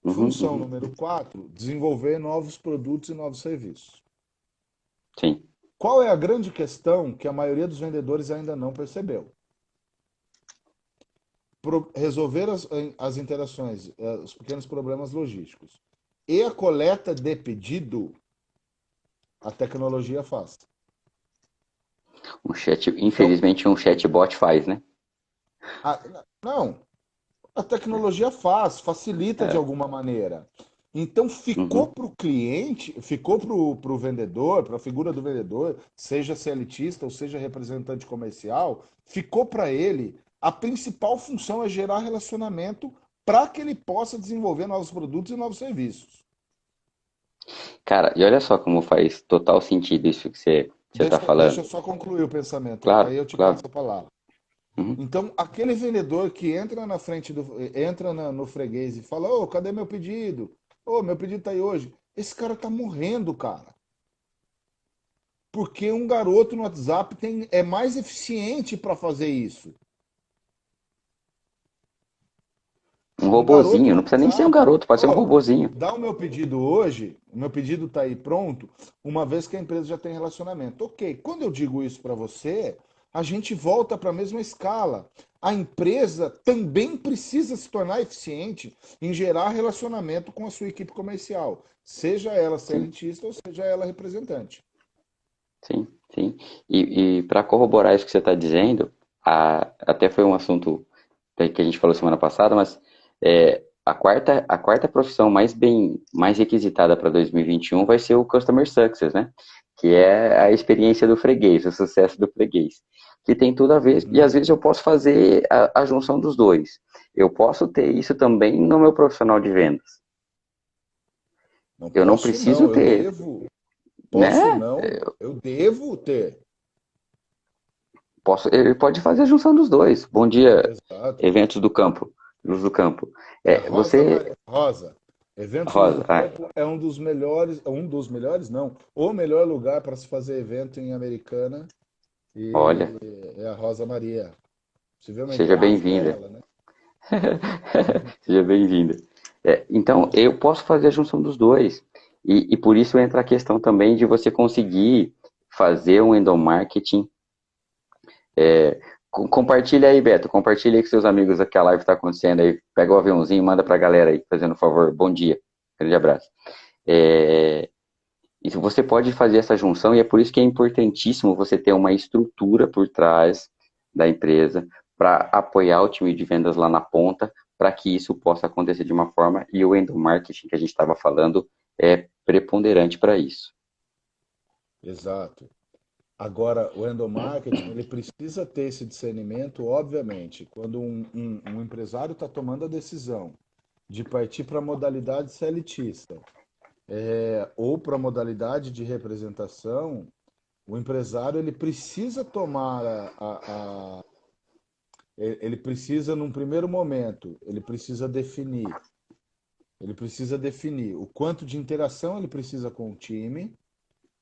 uhum, Função uhum, número 4, desenvolver novos produtos e novos serviços. sim. Qual é a grande questão que a maioria dos vendedores ainda não percebeu? Resolver as interações, os pequenos problemas logísticos. E a coleta de pedido, a tecnologia faz. Então, Infelizmente, um chatbot faz, né? não, a tecnologia faz, facilita de É, alguma maneira. Então ficou uhum. para o cliente, ficou para o vendedor, para a figura do vendedor, seja CLTista ou seja representante comercial, ficou para ele a principal função é gerar relacionamento para que ele possa desenvolver novos produtos e novos serviços. Cara, e olha só como faz total sentido isso que você está Deixa falando. eu só concluir o pensamento, Claro, aí eu te claro. passo a palavra. Uhum. Então, aquele vendedor que entra na frente entra no freguês e fala: Ô, cadê meu pedido? Ô, meu pedido tá aí hoje. Esse cara tá morrendo, cara. Porque um garoto no WhatsApp é mais eficiente para fazer isso. Um Um garoto robozinho, no não precisa nem ser um WhatsApp. garoto, pode ser um Ó, robozinho. dá o meu pedido hoje, o meu pedido está aí pronto, uma vez que a empresa já tem relacionamento. Ok, quando eu digo isso para você, a gente volta para a mesma escala. A empresa também precisa se tornar eficiente em gerar relacionamento com a sua equipe comercial, seja ela Sim, CLTista ou seja ela representante. sim, sim. E para corroborar isso que você está dizendo, até foi um assunto que a gente falou semana passada, mas a quarta profissão mais requisitada para 2021 vai ser o Customer Success, né? Que é a experiência do freguês, o sucesso do freguês. Que tem tudo a ver, e Uhum. às vezes eu posso fazer a junção dos dois. Eu posso ter isso também no meu profissional de vendas. Não Eu não posso, preciso não, eu ter, devo. Posso, né? não, eu devo ter. Ele pode fazer a junção dos dois. Bom dia, Exato. eventos do campo, luz do campo. É Rosa Você, Maria. Rosa. Eventos Luz Rosa, do Campo é um dos melhores, não, o melhor lugar para se fazer evento em Americana olha, e é a Rosa Maria. Possivelmente, seja graças a bem-vinda. ela, né? Seja bem-vinda. Então, eu posso fazer a junção dos dois. E por isso entra a questão também de você conseguir fazer um endomarketing. Compartilha aí, Beto. Compartilha aí com seus amigos que a live está acontecendo aí. Pega o aviãozinho, manda para a galera aí, fazendo um favor. Bom dia. Grande abraço. É, e você pode fazer essa junção, e é por isso que é importantíssimo você ter uma estrutura por trás da empresa para apoiar o time de vendas lá na ponta, para que isso possa acontecer de uma forma, e o endomarketing que a gente estava falando é preponderante para isso. Exato. Agora, o endomarketing, ele precisa ter esse discernimento, obviamente, quando um empresário está tomando a decisão de partir para a modalidade seletista, ou para a modalidade de representação, o empresário ele precisa tomar ele precisa num primeiro momento, ele precisa definir o quanto de interação ele precisa com o time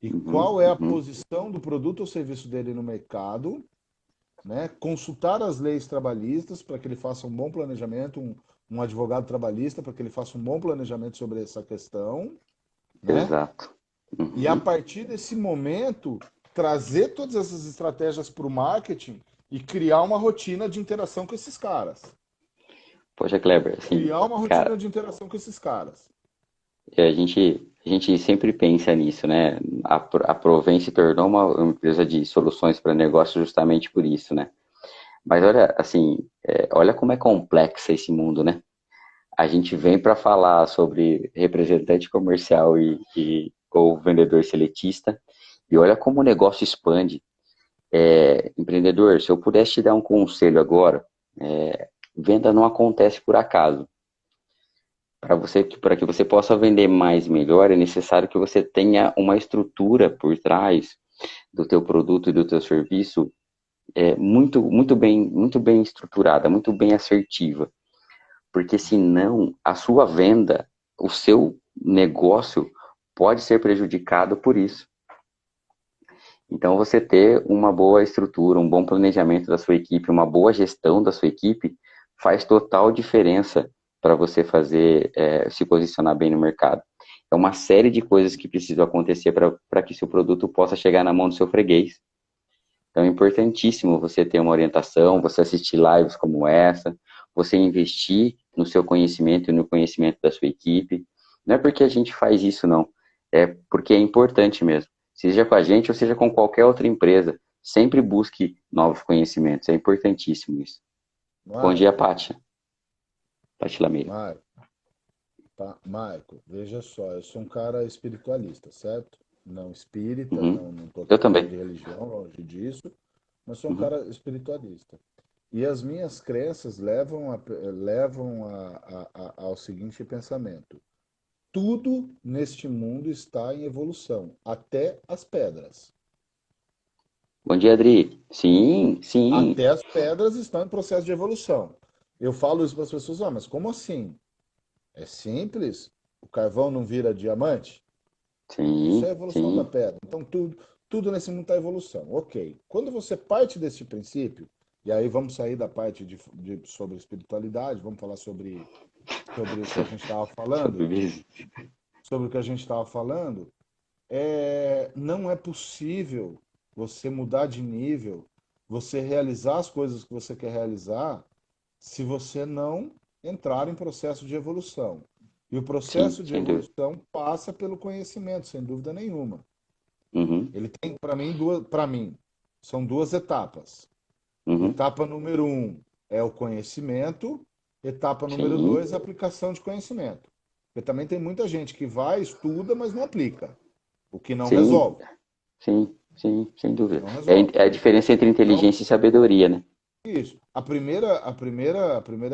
e Uhum, qual é a uhum, posição do produto ou serviço dele no mercado, né? Consultar as leis trabalhistas para que ele faça um bom planejamento, um advogado trabalhista para que ele faça um bom planejamento sobre essa questão, né? exato. E a Uhum. partir desse momento, trazer todas essas estratégias para o marketing e criar uma rotina de interação com esses caras. Poxa, Kleber, assim, Criar uma cara, rotina de interação com esses caras. a gente sempre pensa nisso, né? A Provém se tornou uma empresa de soluções para negócio justamente por isso, né? Mas olha, assim, olha como é complexo esse mundo, né? A gente vem para falar sobre representante comercial ou vendedor seletista, e olha como o negócio expande. Empreendedor, se eu pudesse te dar um conselho agora, venda não acontece por acaso. Para que você possa vender mais e melhor, é necessário que você tenha uma estrutura por trás do teu produto e do teu serviço muito bem estruturada, muito bem assertiva. Porque senão a sua venda, o seu negócio pode ser prejudicado por isso. Então você ter uma boa estrutura, um bom planejamento da sua equipe, uma boa gestão da sua equipe faz total diferença para você se posicionar bem no mercado. É uma série de coisas que precisam acontecer para que seu produto possa chegar na mão do seu freguês. Então é importantíssimo você ter uma orientação, você assistir lives como essa, você investir no seu conhecimento e no conhecimento da sua equipe. Não é porque a gente faz isso, não. É porque é importante mesmo. Seja com a gente ou seja com qualquer outra empresa. Sempre busque novos conhecimentos. É importantíssimo isso. Bom dia, Marco, Pátia. Pátia Lameira. Marco, Marco, veja só, eu sou um cara espiritualista, certo? Não espírita, Uhum. não estou aqui Eu falando também. de religião, longe disso, mas sou um Uhum. cara espiritualista. E as minhas crenças levam ao seguinte pensamento: tudo neste mundo está em evolução, até as pedras. Bom dia, Adri. Sim, sim, Até as pedras estão em processo de evolução. Eu falo isso para as pessoas, mas como assim? É simples? O carvão não vira diamante? Isso é a sim, evolução da sim. pedra. Então, tudo nesse mundo está evolução. Ok. Quando você parte desse princípio, e aí vamos sair da parte sobre espiritualidade, vamos falar sobre o que a gente estava Sobre falando, sobre o que a gente estava falando, não é possível você mudar de nível, você realizar as coisas que você quer realizar, se você não entrar em processo de evolução. E o sim, processo de sem dúvida. evolução passa pelo conhecimento, sem dúvida nenhuma. Uhum, Ele tem, para mim, são duas etapas. uhum, Etapa número um é o conhecimento, etapa número sim, dois, a aplicação de conhecimento. Porque também tem muita gente que vai, estuda, mas não aplica, o que não sim, resolve. sim, sim, sem O que dúvida. não É resolve. é a diferença entre Então, inteligência e sabedoria, né? isso. A primeira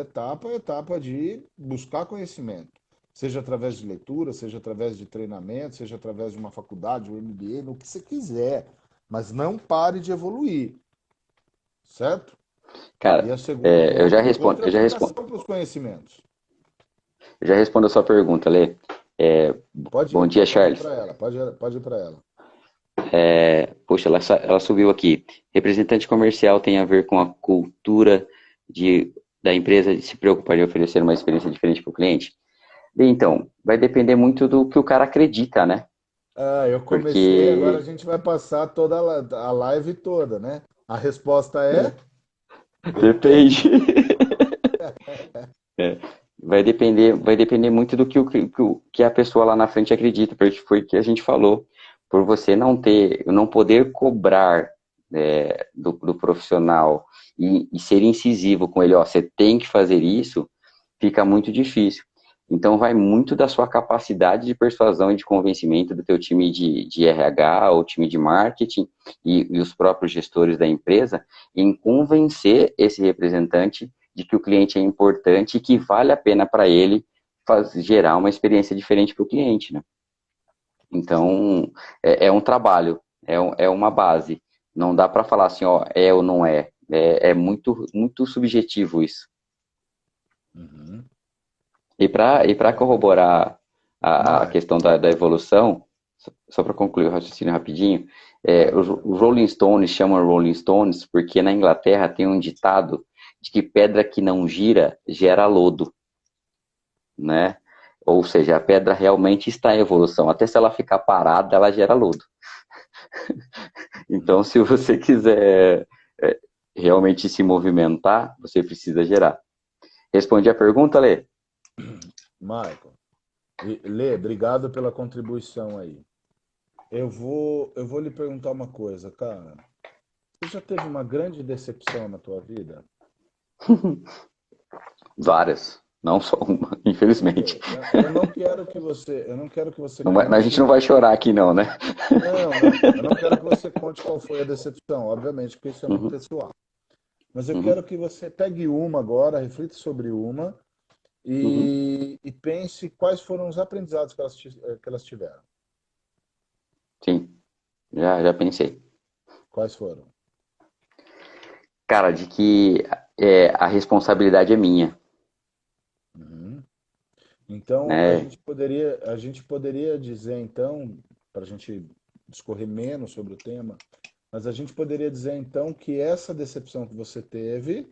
etapa é a etapa de buscar conhecimento. Seja através de leitura, seja através de treinamento, seja através de uma faculdade, um MBA, no que você quiser. Mas não pare de evoluir, certo? E Cara, o segundo eu já ponto, respondo, encontre eu já respondo, aplicação para os conhecimentos. eu já respondo a sua pergunta, Lê. É, Pode bom ir, dia, pode ir Charles. para ela, pode ir para ela. Poxa, ela subiu aqui. Representante comercial tem a ver com a cultura da empresa de se preocupar em oferecer uma experiência diferente para o cliente? Bem, então, vai depender muito do que o cara acredita, né? Ah, eu comecei, agora a Porque gente vai passar toda a live toda, né? A resposta é depende. depende. É, vai depender muito do que a pessoa lá na frente acredita, porque foi o que a gente falou. Por você não poder cobrar do profissional e ser incisivo com ele, ó, você tem que fazer isso, fica muito difícil. Então vai muito da sua capacidade de persuasão e de convencimento do teu time de RH ou time de marketing e os próprios gestores da empresa em convencer esse representante de que o cliente é importante e que vale a pena para ele gerar uma experiência diferente para o cliente, né? Então, é um trabalho, é uma base. Não dá para falar assim, ó, é ou não é. É muito, muito subjetivo isso. Uhum. E para corroborar a Vai. questão da evolução, só para concluir o raciocínio rapidinho, Vai, os Rolling Stones chamam Rolling Stones porque na Inglaterra tem um ditado de que pedra que não gira gera lodo, né? Ou seja, a pedra realmente está em evolução. Até se ela ficar parada, ela gera lodo. Então, se você quiser realmente se movimentar, você precisa gerar. Respondi a pergunta, Lê? Michael. Lê, obrigado pela contribuição aí. Eu vou lhe perguntar uma coisa, cara. Você já teve uma grande decepção na tua vida? Várias, não só uma, infelizmente. Ok. Eu não quero que você A conte. gente não vai chorar aqui, não, né? Não, não. Eu não quero que você conte qual foi a decepção, obviamente, porque isso é muito Uhum, pessoal. Mas eu quero uhum, que você pegue uma agora, reflita sobre uma uhum. e pense quais foram os aprendizados que elas tiveram. Sim, já pensei. Quais foram? Cara, de que a responsabilidade é minha, Uhum. Então, a né? gente poderia, a gente poderia dizer, então, para a gente discorrer menos sobre o tema, mas a gente poderia dizer, então, que essa decepção que você teve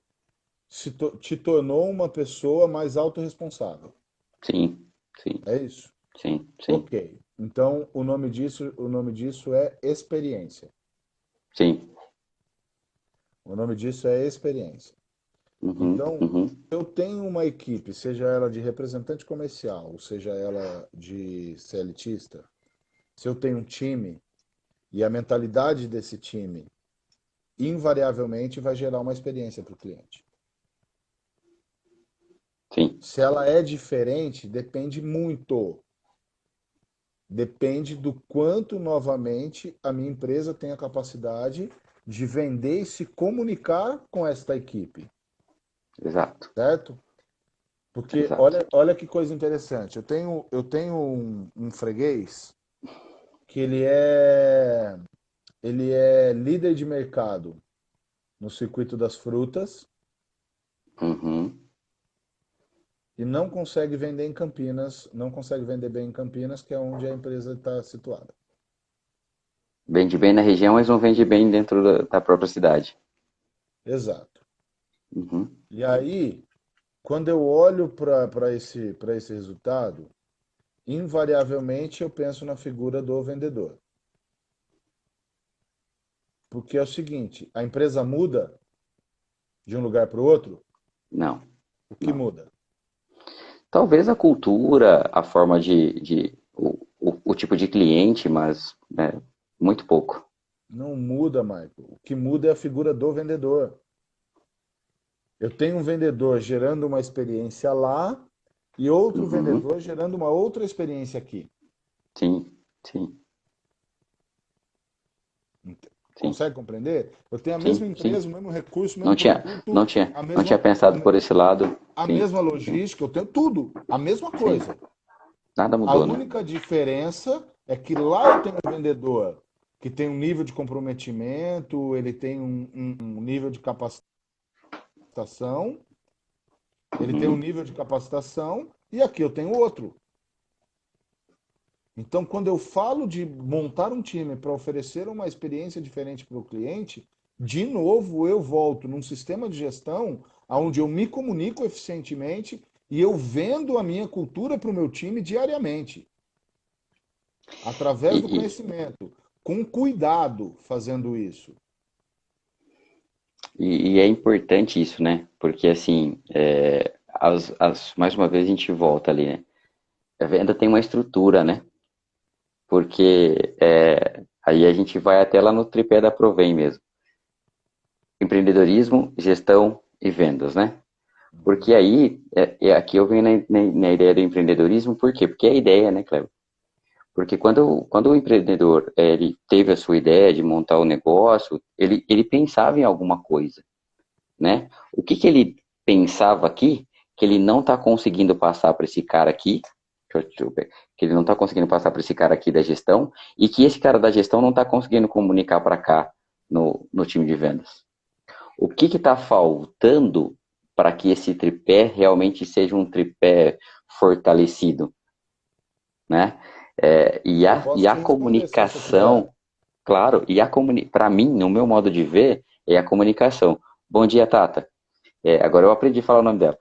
te tornou uma pessoa mais autorresponsável. Sim, sim, É isso? sim, sim, Ok. Então, o nome disso é experiência. sim. O nome disso é experiência. Uhum, Então, uhum, eu tenho uma equipe, seja ela de representante comercial, seja ela de CLTista, se eu tenho um time e a mentalidade desse time invariavelmente vai gerar uma experiência para o cliente. sim, Se ela é diferente, depende muito. Depende do quanto, novamente, a minha empresa tem a capacidade de vender e se comunicar com esta equipe, exato, certo? Porque exato. olha que coisa interessante. Eu tenho um freguês que ele é ele é líder de mercado no circuito das frutas Uhum. e não consegue vender em Campinas, não consegue vender bem em Campinas, que é onde a empresa está situada. Vende bem na região, mas não vende bem dentro da própria cidade. Exato. Uhum. E aí, quando eu olho para esse resultado, invariavelmente eu penso na figura do vendedor. Porque é o seguinte, a empresa muda de um lugar para o outro, Não, o que não. muda? Talvez a cultura, a forma o tipo de cliente, mas muito pouco. Não muda, Michael. O que muda é a figura do vendedor. Eu tenho um vendedor gerando uma experiência lá e outro Uhum. vendedor gerando uma outra experiência aqui. Sim, sim, sim, Consegue compreender? Eu tenho a mesma sim, sim. empresa, o mesmo recurso, o Não mesmo tinha, produto, não tinha, não tinha pensado por esse lado. a Sim, mesma sim, logística, eu tenho tudo, a mesma sim. coisa. Nada A mudou, né? única diferença é que lá eu tenho um vendedor que tem um nível de comprometimento, ele tem um nível de capacitação, ele tem um Uhum. nível de capacitação e aqui eu tenho outro. Então, quando eu falo de montar um time para oferecer uma experiência diferente para o cliente, de novo eu volto num sistema de gestão onde eu me comunico eficientemente e eu vendo a minha cultura para o meu time diariamente, E, através do e, conhecimento, com cuidado fazendo isso. e é importante isso, né? Porque assim, mais uma vez a gente volta ali, né? A venda tem uma estrutura, né? Porque aí a gente vai até lá no tripé da Provém mesmo. Empreendedorismo, gestão e vendas, né? Porque Uhum. aí, aqui eu venho na ideia do empreendedorismo, por quê? Porque é a ideia, né, Cleber? Porque quando o empreendedor ele teve a sua ideia de montar o negócio, ele pensava em alguma coisa, né? O que ele pensava aqui, que ele não está conseguindo passar para esse cara aqui, que ele não está conseguindo passar para esse cara aqui da gestão, e que esse cara da gestão não está conseguindo comunicar para cá no time de vendas. O que está faltando para que esse tripé realmente seja um tripé fortalecido, né? Eu E posso a te responder se você quiser. comunicação, claro, para mim, no meu modo de ver, é a comunicação. Bom dia, Tata. Agora eu aprendi a falar o nome dela.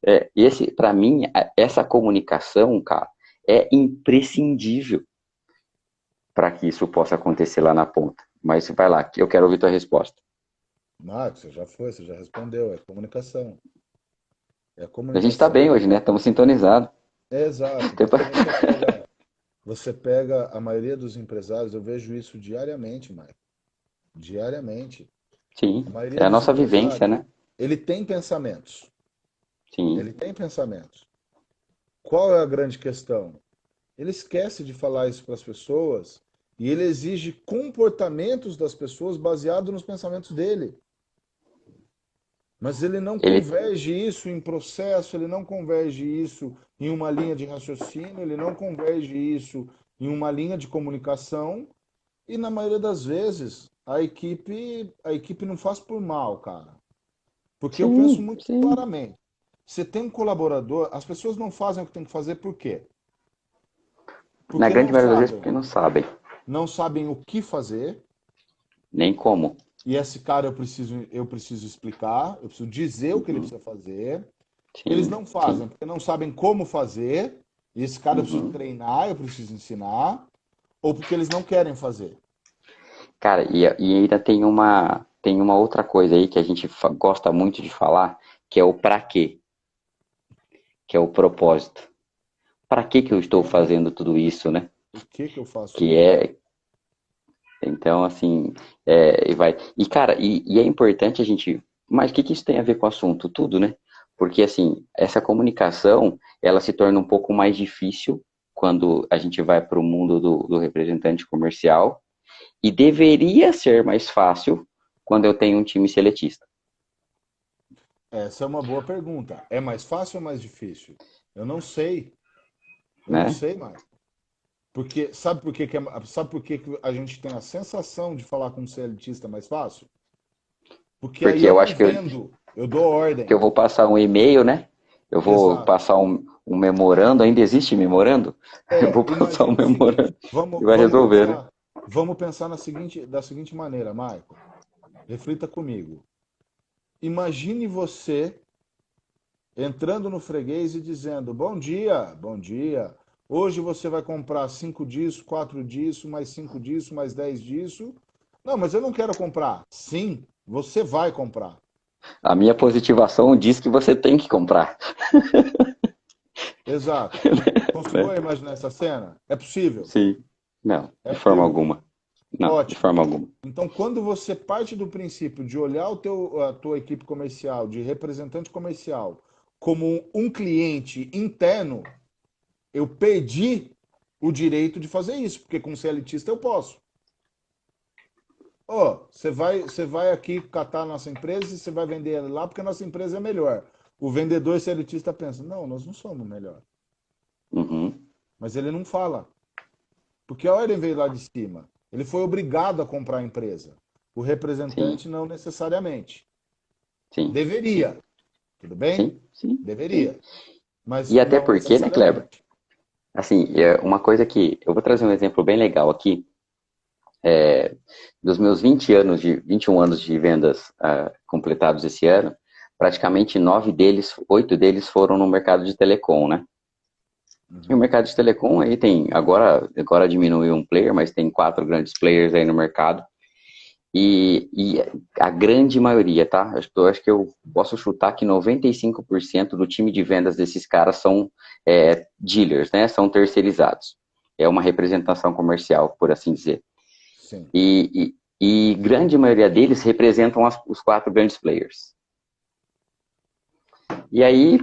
É, para mim, essa comunicação, cara, é imprescindível para que isso possa acontecer lá na ponta. Mas vai lá, que eu quero ouvir tua resposta. Max, você já foi, você já respondeu, é comunicação. É a A gente está bem comunicação. hoje, né? Estamos sintonizados. É exato, porque você pega a maioria dos empresários, eu vejo isso diariamente, Maicon. Diariamente. A Sim, maioria é a dos nossa vivência, empresários, né? ele tem pensamentos. Sim. Ele tem pensamentos. Qual é a grande questão? Ele esquece de falar isso para as pessoas e ele exige comportamentos das pessoas baseado nos pensamentos dele. Mas ele não Ele, converge isso em processo, ele não converge isso em uma linha de raciocínio, ele não converge isso em uma linha de comunicação. E na maioria das vezes, a equipe não faz por mal, cara. Porque eu penso sim, muito sim. claramente. Você tem um colaborador, as pessoas não fazem o que tem que fazer por quê? Na Porque grande não maioria das vezes, sabem. porque não sabem. Não sabem o que fazer. Nem como. E esse cara eu preciso explicar, eu preciso dizer o que ele Uhum. precisa fazer. Eles Sim, não sim. fazem, porque não sabem como fazer. E esse cara eu preciso Uhum. treinar, eu preciso ensinar. Ou porque eles não querem fazer. Cara, e ainda tem uma outra coisa aí que a gente gosta muito de falar, que é o pra quê, que é o propósito. Para que eu estou fazendo tudo isso, né? Por que que eu faço Que isso? é, então, assim, e vai. E, cara, e é importante a gente. Mas o que isso tem a ver com o assunto? Tudo, né? Porque, assim, essa comunicação, ela se torna um pouco mais difícil quando a gente vai para o mundo do representante comercial, e deveria ser mais fácil quando eu tenho um time seletista, Essa é uma boa pergunta. É mais fácil ou mais difícil? Eu não sei. Eu não né? sei mais. Porque sabe por que que a gente tem a sensação de falar com um CLTista mais fácil? Porque aí Porque eu eu não acho vendo, eu dou que eu ordem. vou passar um e-mail, né? Eu vou Exato. passar um memorando, ainda existe memorando? Eu vou passar um Imagina o memorando seguinte, e vai resolver, né? vamos pensar da seguinte maneira, Michael. Reflita comigo. Imagine você entrando no freguês e dizendo: Bom dia, bom dia. Hoje você vai comprar 5 disso, 4 disso, mais 5 disso, mais 10 disso. Não, mas eu não quero comprar. Sim, você vai comprar. A minha positivação diz que você tem que comprar, Exato. né? Conseguiu imaginar essa cena? É possível? Sim. Não, É de forma possível. alguma. Não, de Ótimo. forma alguma. Então, quando você parte do princípio de olhar a tua equipe comercial, de representante comercial, como um cliente interno, eu perdi o direito de fazer isso, porque como CLTista eu posso. Ó, você vai aqui catar a nossa empresa e você vai vender ela lá porque a nossa empresa é melhor. O vendedor CLTista pensa, não, nós não somos melhor. Uhum. Mas ele não fala, porque a ordem veio lá de cima. Ele foi obrigado a comprar a empresa. O Sim, representante não necessariamente. sim, sim, Deveria, tudo bem? sim, sim, sim. Deveria, mas E até não porque, né, Kleber? necessariamente. Assim, é uma coisa que eu vou trazer um exemplo bem legal aqui. Dos meus 20 anos 21 anos de vendas completados esse ano, praticamente 8 deles foram no mercado de telecom, né? E o Uhum. mercado de telecom aí tem, agora diminuiu um player, mas tem 4 grandes players aí no mercado. E a grande maioria, tá? Acho que eu posso chutar que 95% do time de vendas desses caras são dealers, né? São terceirizados. É uma representação comercial, por assim dizer. Sim. E grande maioria deles representam os 4 grandes players. E aí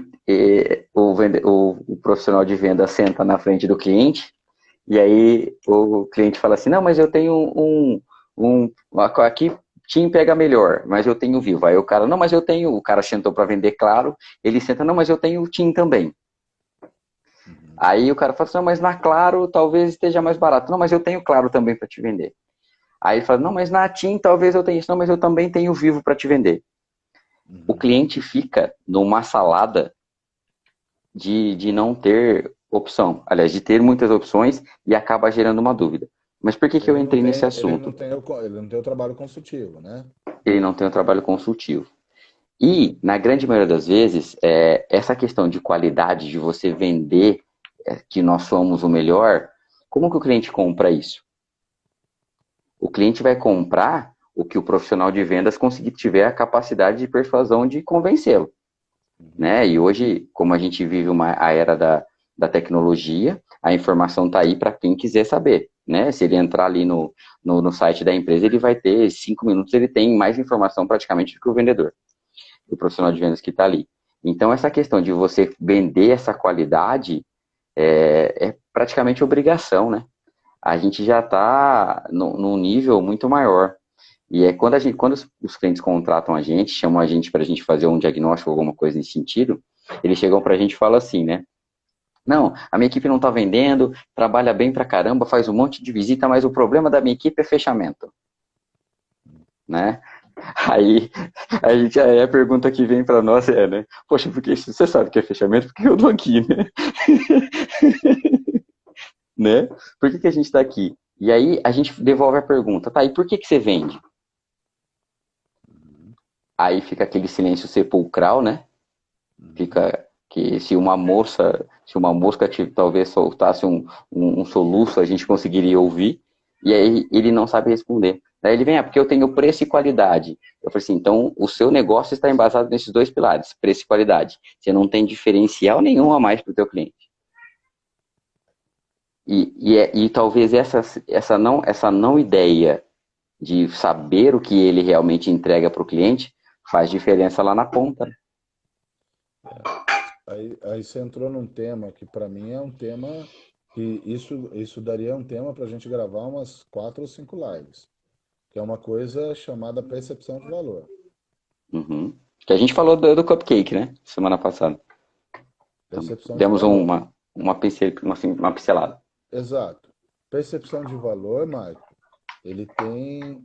o profissional de venda senta na frente do cliente, e aí o cliente fala assim, não, mas eu tenho aqui TIM pega melhor, mas eu tenho Vivo. Aí o cara, não, mas eu tenho, o cara sentou para vender Claro, ele senta, não, mas eu tenho TIM também. Uhum. Aí o cara fala assim, não, mas na Claro talvez esteja mais barato. Não, mas eu tenho Claro também para te vender. Aí ele fala, não, mas na TIM talvez eu tenha isso. Não, mas eu também tenho Vivo para te vender. O Uhum. cliente fica numa salada de não ter opção. Aliás, de ter muitas opções e acaba gerando uma dúvida. Mas por que que eu entrei nesse assunto? Ele não tem o trabalho consultivo, né? Ele não tem um trabalho consultivo. E, na grande maioria das vezes, essa questão de qualidade, de você vender que nós somos o melhor, como que o cliente compra isso? O cliente vai comprar o que o profissional de vendas conseguir tiver a capacidade de persuasão de convencê-lo, Uhum. né? E hoje, como a gente vive a era da tecnologia, a informação está aí para quem quiser saber, né? Se ele entrar ali no site da empresa, ele vai ter 5 minutos, ele tem mais informação praticamente do que o vendedor, o profissional de vendas que está ali. Então, essa questão de você vender essa qualidade é praticamente obrigação, né? A gente já está num nível muito maior. E é quando os clientes contratam a gente, chamam a gente para a gente fazer um diagnóstico, alguma coisa nesse sentido, eles chegam para a gente e falam assim, né? Não, a minha equipe não está vendendo, trabalha bem pra caramba, faz um monte de visita, mas o problema da minha equipe é fechamento, né? Aí aí a pergunta que vem para nós né? Poxa, porque se você sabe que é fechamento, por que eu tô aqui, né? Né? Por que a gente está aqui? E aí a gente devolve a pergunta, tá, e por que você vende? Uhum. Aí fica aquele silêncio sepulcral, né? Uhum. Fica que se uma mosca talvez soltasse um soluço, a gente conseguiria ouvir, e aí ele não sabe responder. Daí ele vem, porque eu tenho preço e qualidade. Eu falei assim, então o seu negócio está embasado nesses 2 pilares, preço e qualidade. Você não tem diferencial nenhum a mais para o teu cliente. E talvez essa não ideia de saber o que ele realmente entrega para o cliente faz diferença lá na ponta. Aí você entrou num tema que para mim é um tema que isso daria um tema para a gente gravar umas 4 ou 5 lives, que é uma coisa chamada percepção de valor. Uhum. Que a gente falou do cupcake, né? Semana passada. Também. Percepção de Demos valor. uma pincelada. Exato. Percepção de valor, Marco, ele tem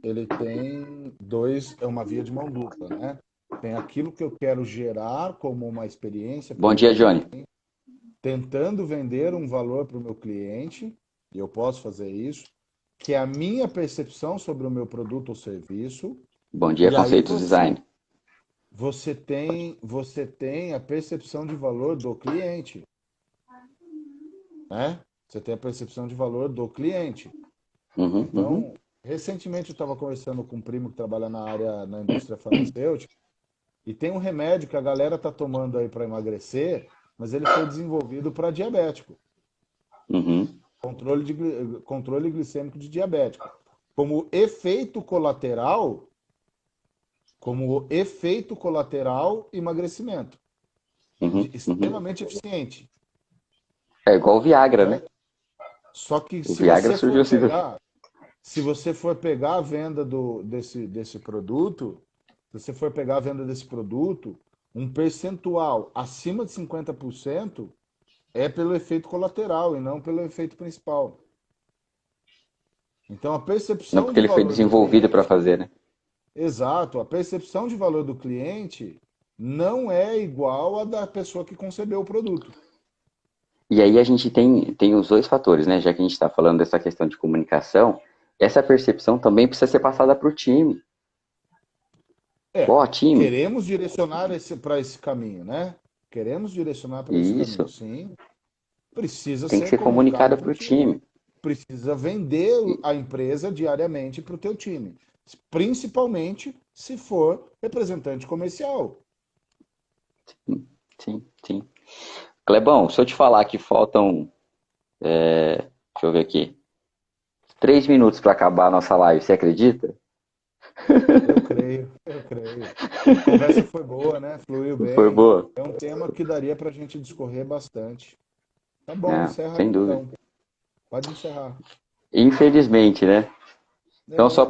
dois, é uma via de mão dupla, né? Tem aquilo que eu quero gerar como uma experiência para o Bom meu dia, Johnny. cliente, tentando vender um valor para o meu cliente, e eu posso fazer isso, que é a minha percepção sobre o meu produto ou serviço, Bom dia, e aí Conceitos Design. você tem a percepção de valor do cliente, né? Você tem a percepção de valor do cliente. Uhum, uhum, Então, recentemente eu estava conversando com um primo que trabalha na área, na indústria farmacêutica, e tem um remédio que a galera está tomando aí para emagrecer, mas ele foi desenvolvido para diabético, uhum. controle glicêmico de diabético. Como efeito colateral, como efeito colateral, emagrecimento. Uhum, uhum. Extremamente eficiente, É igual o Viagra, né? né? Só que O Viagra surgiu assim. se você for pegar a venda desse produto, se você for pegar a venda desse produto, um percentual acima de 50% é pelo efeito colateral e não pelo efeito principal. Então, a Não percepção porque de ele foi valor do desenvolvido para cliente, fazer, né? exato, a percepção de valor do cliente não é igual à da pessoa que concebeu o produto. E aí a gente tem os dois fatores, né? Já que a gente está falando dessa questão de comunicação, essa percepção também precisa ser passada para o time. É, Ó, time, queremos direcionar para esse caminho, né? Queremos direcionar para esse caminho, isso sim. Precisa tem que ser ser comunicado comunicado para o para o time. time. Precisa vender E- a empresa diariamente para o teu time, principalmente se for representante comercial. Sim, sim. Clebão, se eu te falar que faltam, deixa eu ver aqui, 3 minutos para acabar a nossa live, você acredita? Eu creio, eu creio. A conversa foi boa, né? Fluiu Foi bem. boa? É um tema que daria para a gente discorrer bastante. Tá bom, Não, encerra aí sem dúvida. então. Pode encerrar. Infelizmente, né? Então, É, só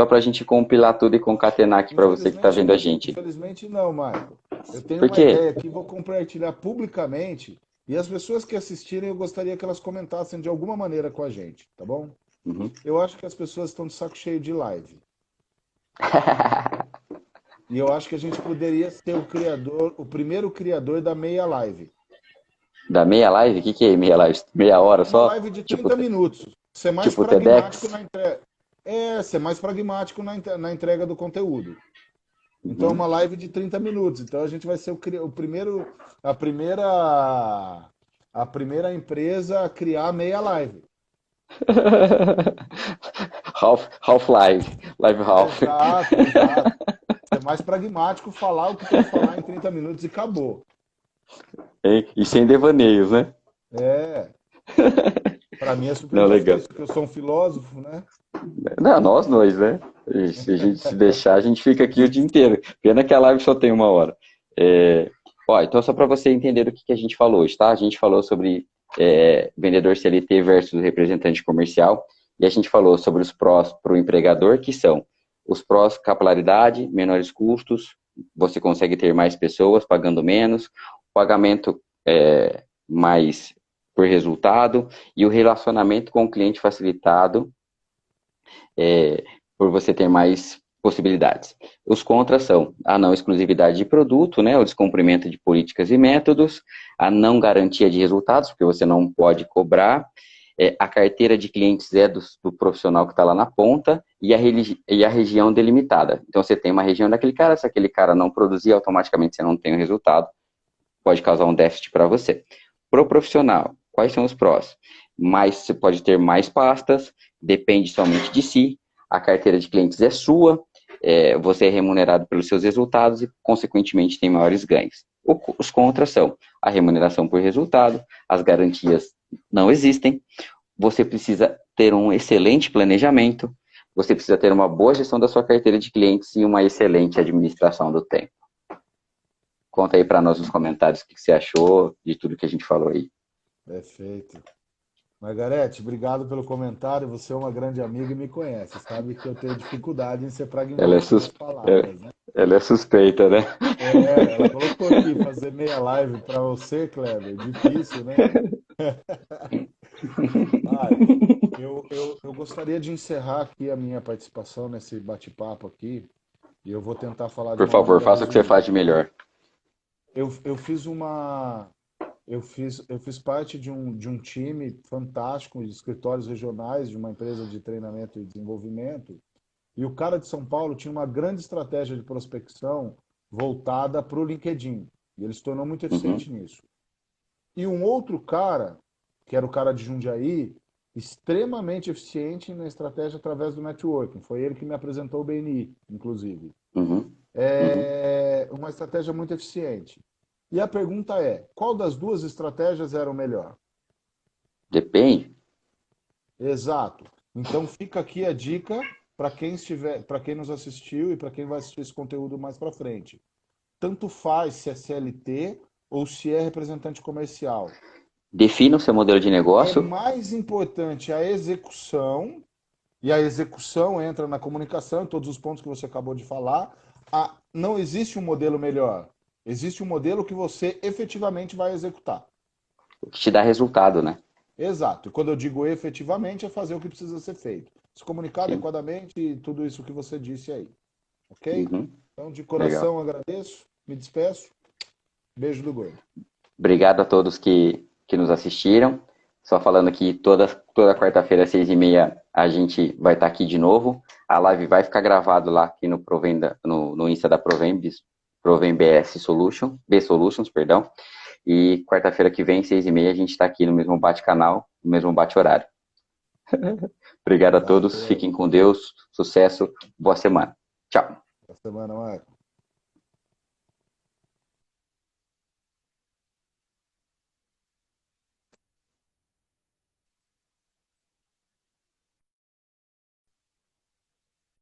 para a gente compilar tudo e concatenar aqui para você que está infelizmente, vendo a gente. infelizmente não, Marco. Eu tenho Por uma quê? ideia que vou compartilhar publicamente e as pessoas que assistirem eu gostaria que elas comentassem de alguma maneira com a gente, tá bom? Uhum. Eu acho que as pessoas estão de saco cheio de live. E eu acho que a gente poderia ser o criador, o primeiro criador da meia live. Da meia live? O que é meia live? Meia hora Uma só? live de Tipo, 30 minutos. Ser mais tipo pragmático TEDx? na entrega. Ser mais pragmático na entrega do conteúdo. Então, Uhum. uma live de 30 minutos. Então, a gente vai ser o primeiro, a primeira empresa a criar meia live. Half-life. Live half. Exato, exato. Ser mais pragmático, falar o que tem que falar em 30 minutos e acabou. E sem devaneios, né? É, para mim é super Não, legal. difícil, porque eu sou um filósofo, né? Não, nós dois, né? E se a gente se deixar, a gente fica aqui o dia inteiro. Pena que a live só tem 1 hora. É, ó, então, só para você entender o que a gente falou hoje, tá? A gente falou sobre vendedor CLT versus representante comercial. E a gente falou sobre os prós para o empregador, que são os prós, capilaridade, menores custos, você consegue ter mais pessoas pagando menos, pagamento mais por resultado e o relacionamento com o cliente facilitado é, por você ter mais possibilidades. Os contras são a não exclusividade de produto, né, o descumprimento de políticas e métodos, a não garantia de resultados, porque você não pode cobrar, a carteira de clientes é do profissional que está lá na ponta e a região delimitada. Então, você tem uma região daquele cara, se aquele cara não produzir, automaticamente você não tem o resultado, pode causar um déficit para você. Para o profissional, quais são os prós? Você pode ter mais pastas, depende somente de si, a carteira de clientes é sua, você é remunerado pelos seus resultados e, consequentemente, tem maiores ganhos. Os contras são a remuneração por resultado, as garantias não existem, você precisa ter um excelente planejamento, você precisa ter uma boa gestão da sua carteira de clientes e uma excelente administração do tempo. Conta aí para nós nos comentários o que você achou de tudo que a gente falou aí. Perfeito. Margarete, obrigado pelo comentário. Você é uma grande amiga e me conhece. Sabe que eu tenho dificuldade em ser Ela é, pragmático nas sus... palavras, né? Ela é suspeita, né? Ela colocou aqui fazer meia live para você, Kleber. Difícil, né? Mário, eu gostaria de encerrar aqui a minha participação nesse bate-papo aqui, e eu vou tentar falar de Por uma favor, maneira faça o que você resumida. faz de melhor. Eu fiz uma, eu fiz parte de um time fantástico de escritórios regionais de uma empresa de treinamento e desenvolvimento. E o cara de São Paulo tinha uma grande estratégia de prospecção voltada para o LinkedIn. E ele se tornou muito Uhum, eficiente nisso. E um outro cara, que era o cara de Jundiaí, extremamente eficiente na estratégia através do networking. Foi ele que me apresentou o BNI, inclusive. uhum, uhum. É uma estratégia muito eficiente. E a pergunta é, qual das duas estratégias era o melhor? Depende. Exato. Então fica aqui a dica para quem estiver, para quem nos assistiu e para quem vai assistir esse conteúdo mais para frente. Tanto faz se é CLT ou se é representante comercial. Defina o seu modelo de É negócio. mais importante a execução, e a execução entra na comunicação, em todos os pontos que você acabou de falar. Não existe um modelo melhor. Existe um modelo que você efetivamente vai executar. O que te dá resultado, né? Exato. E quando eu digo efetivamente, é fazer o que precisa ser feito. Se comunicar Sim. adequadamente e tudo isso que você disse aí. Ok? Uhum, Então, de legal. coração, agradeço, me despeço. Beijo do gordo. Obrigado a todos que nos assistiram. Só falando que toda quarta-feira, às 6h30, a gente vai estar aqui de novo. A live vai ficar gravada lá aqui no Insta da Provem BS Solution, B Solutions, perdão. E quarta-feira que vem, 6h30, a gente está aqui no mesmo bate-canal, no mesmo bate-horário. Obrigado a todos, Valeu. fiquem com Deus, sucesso, boa semana. Tchau. Boa semana, Marco.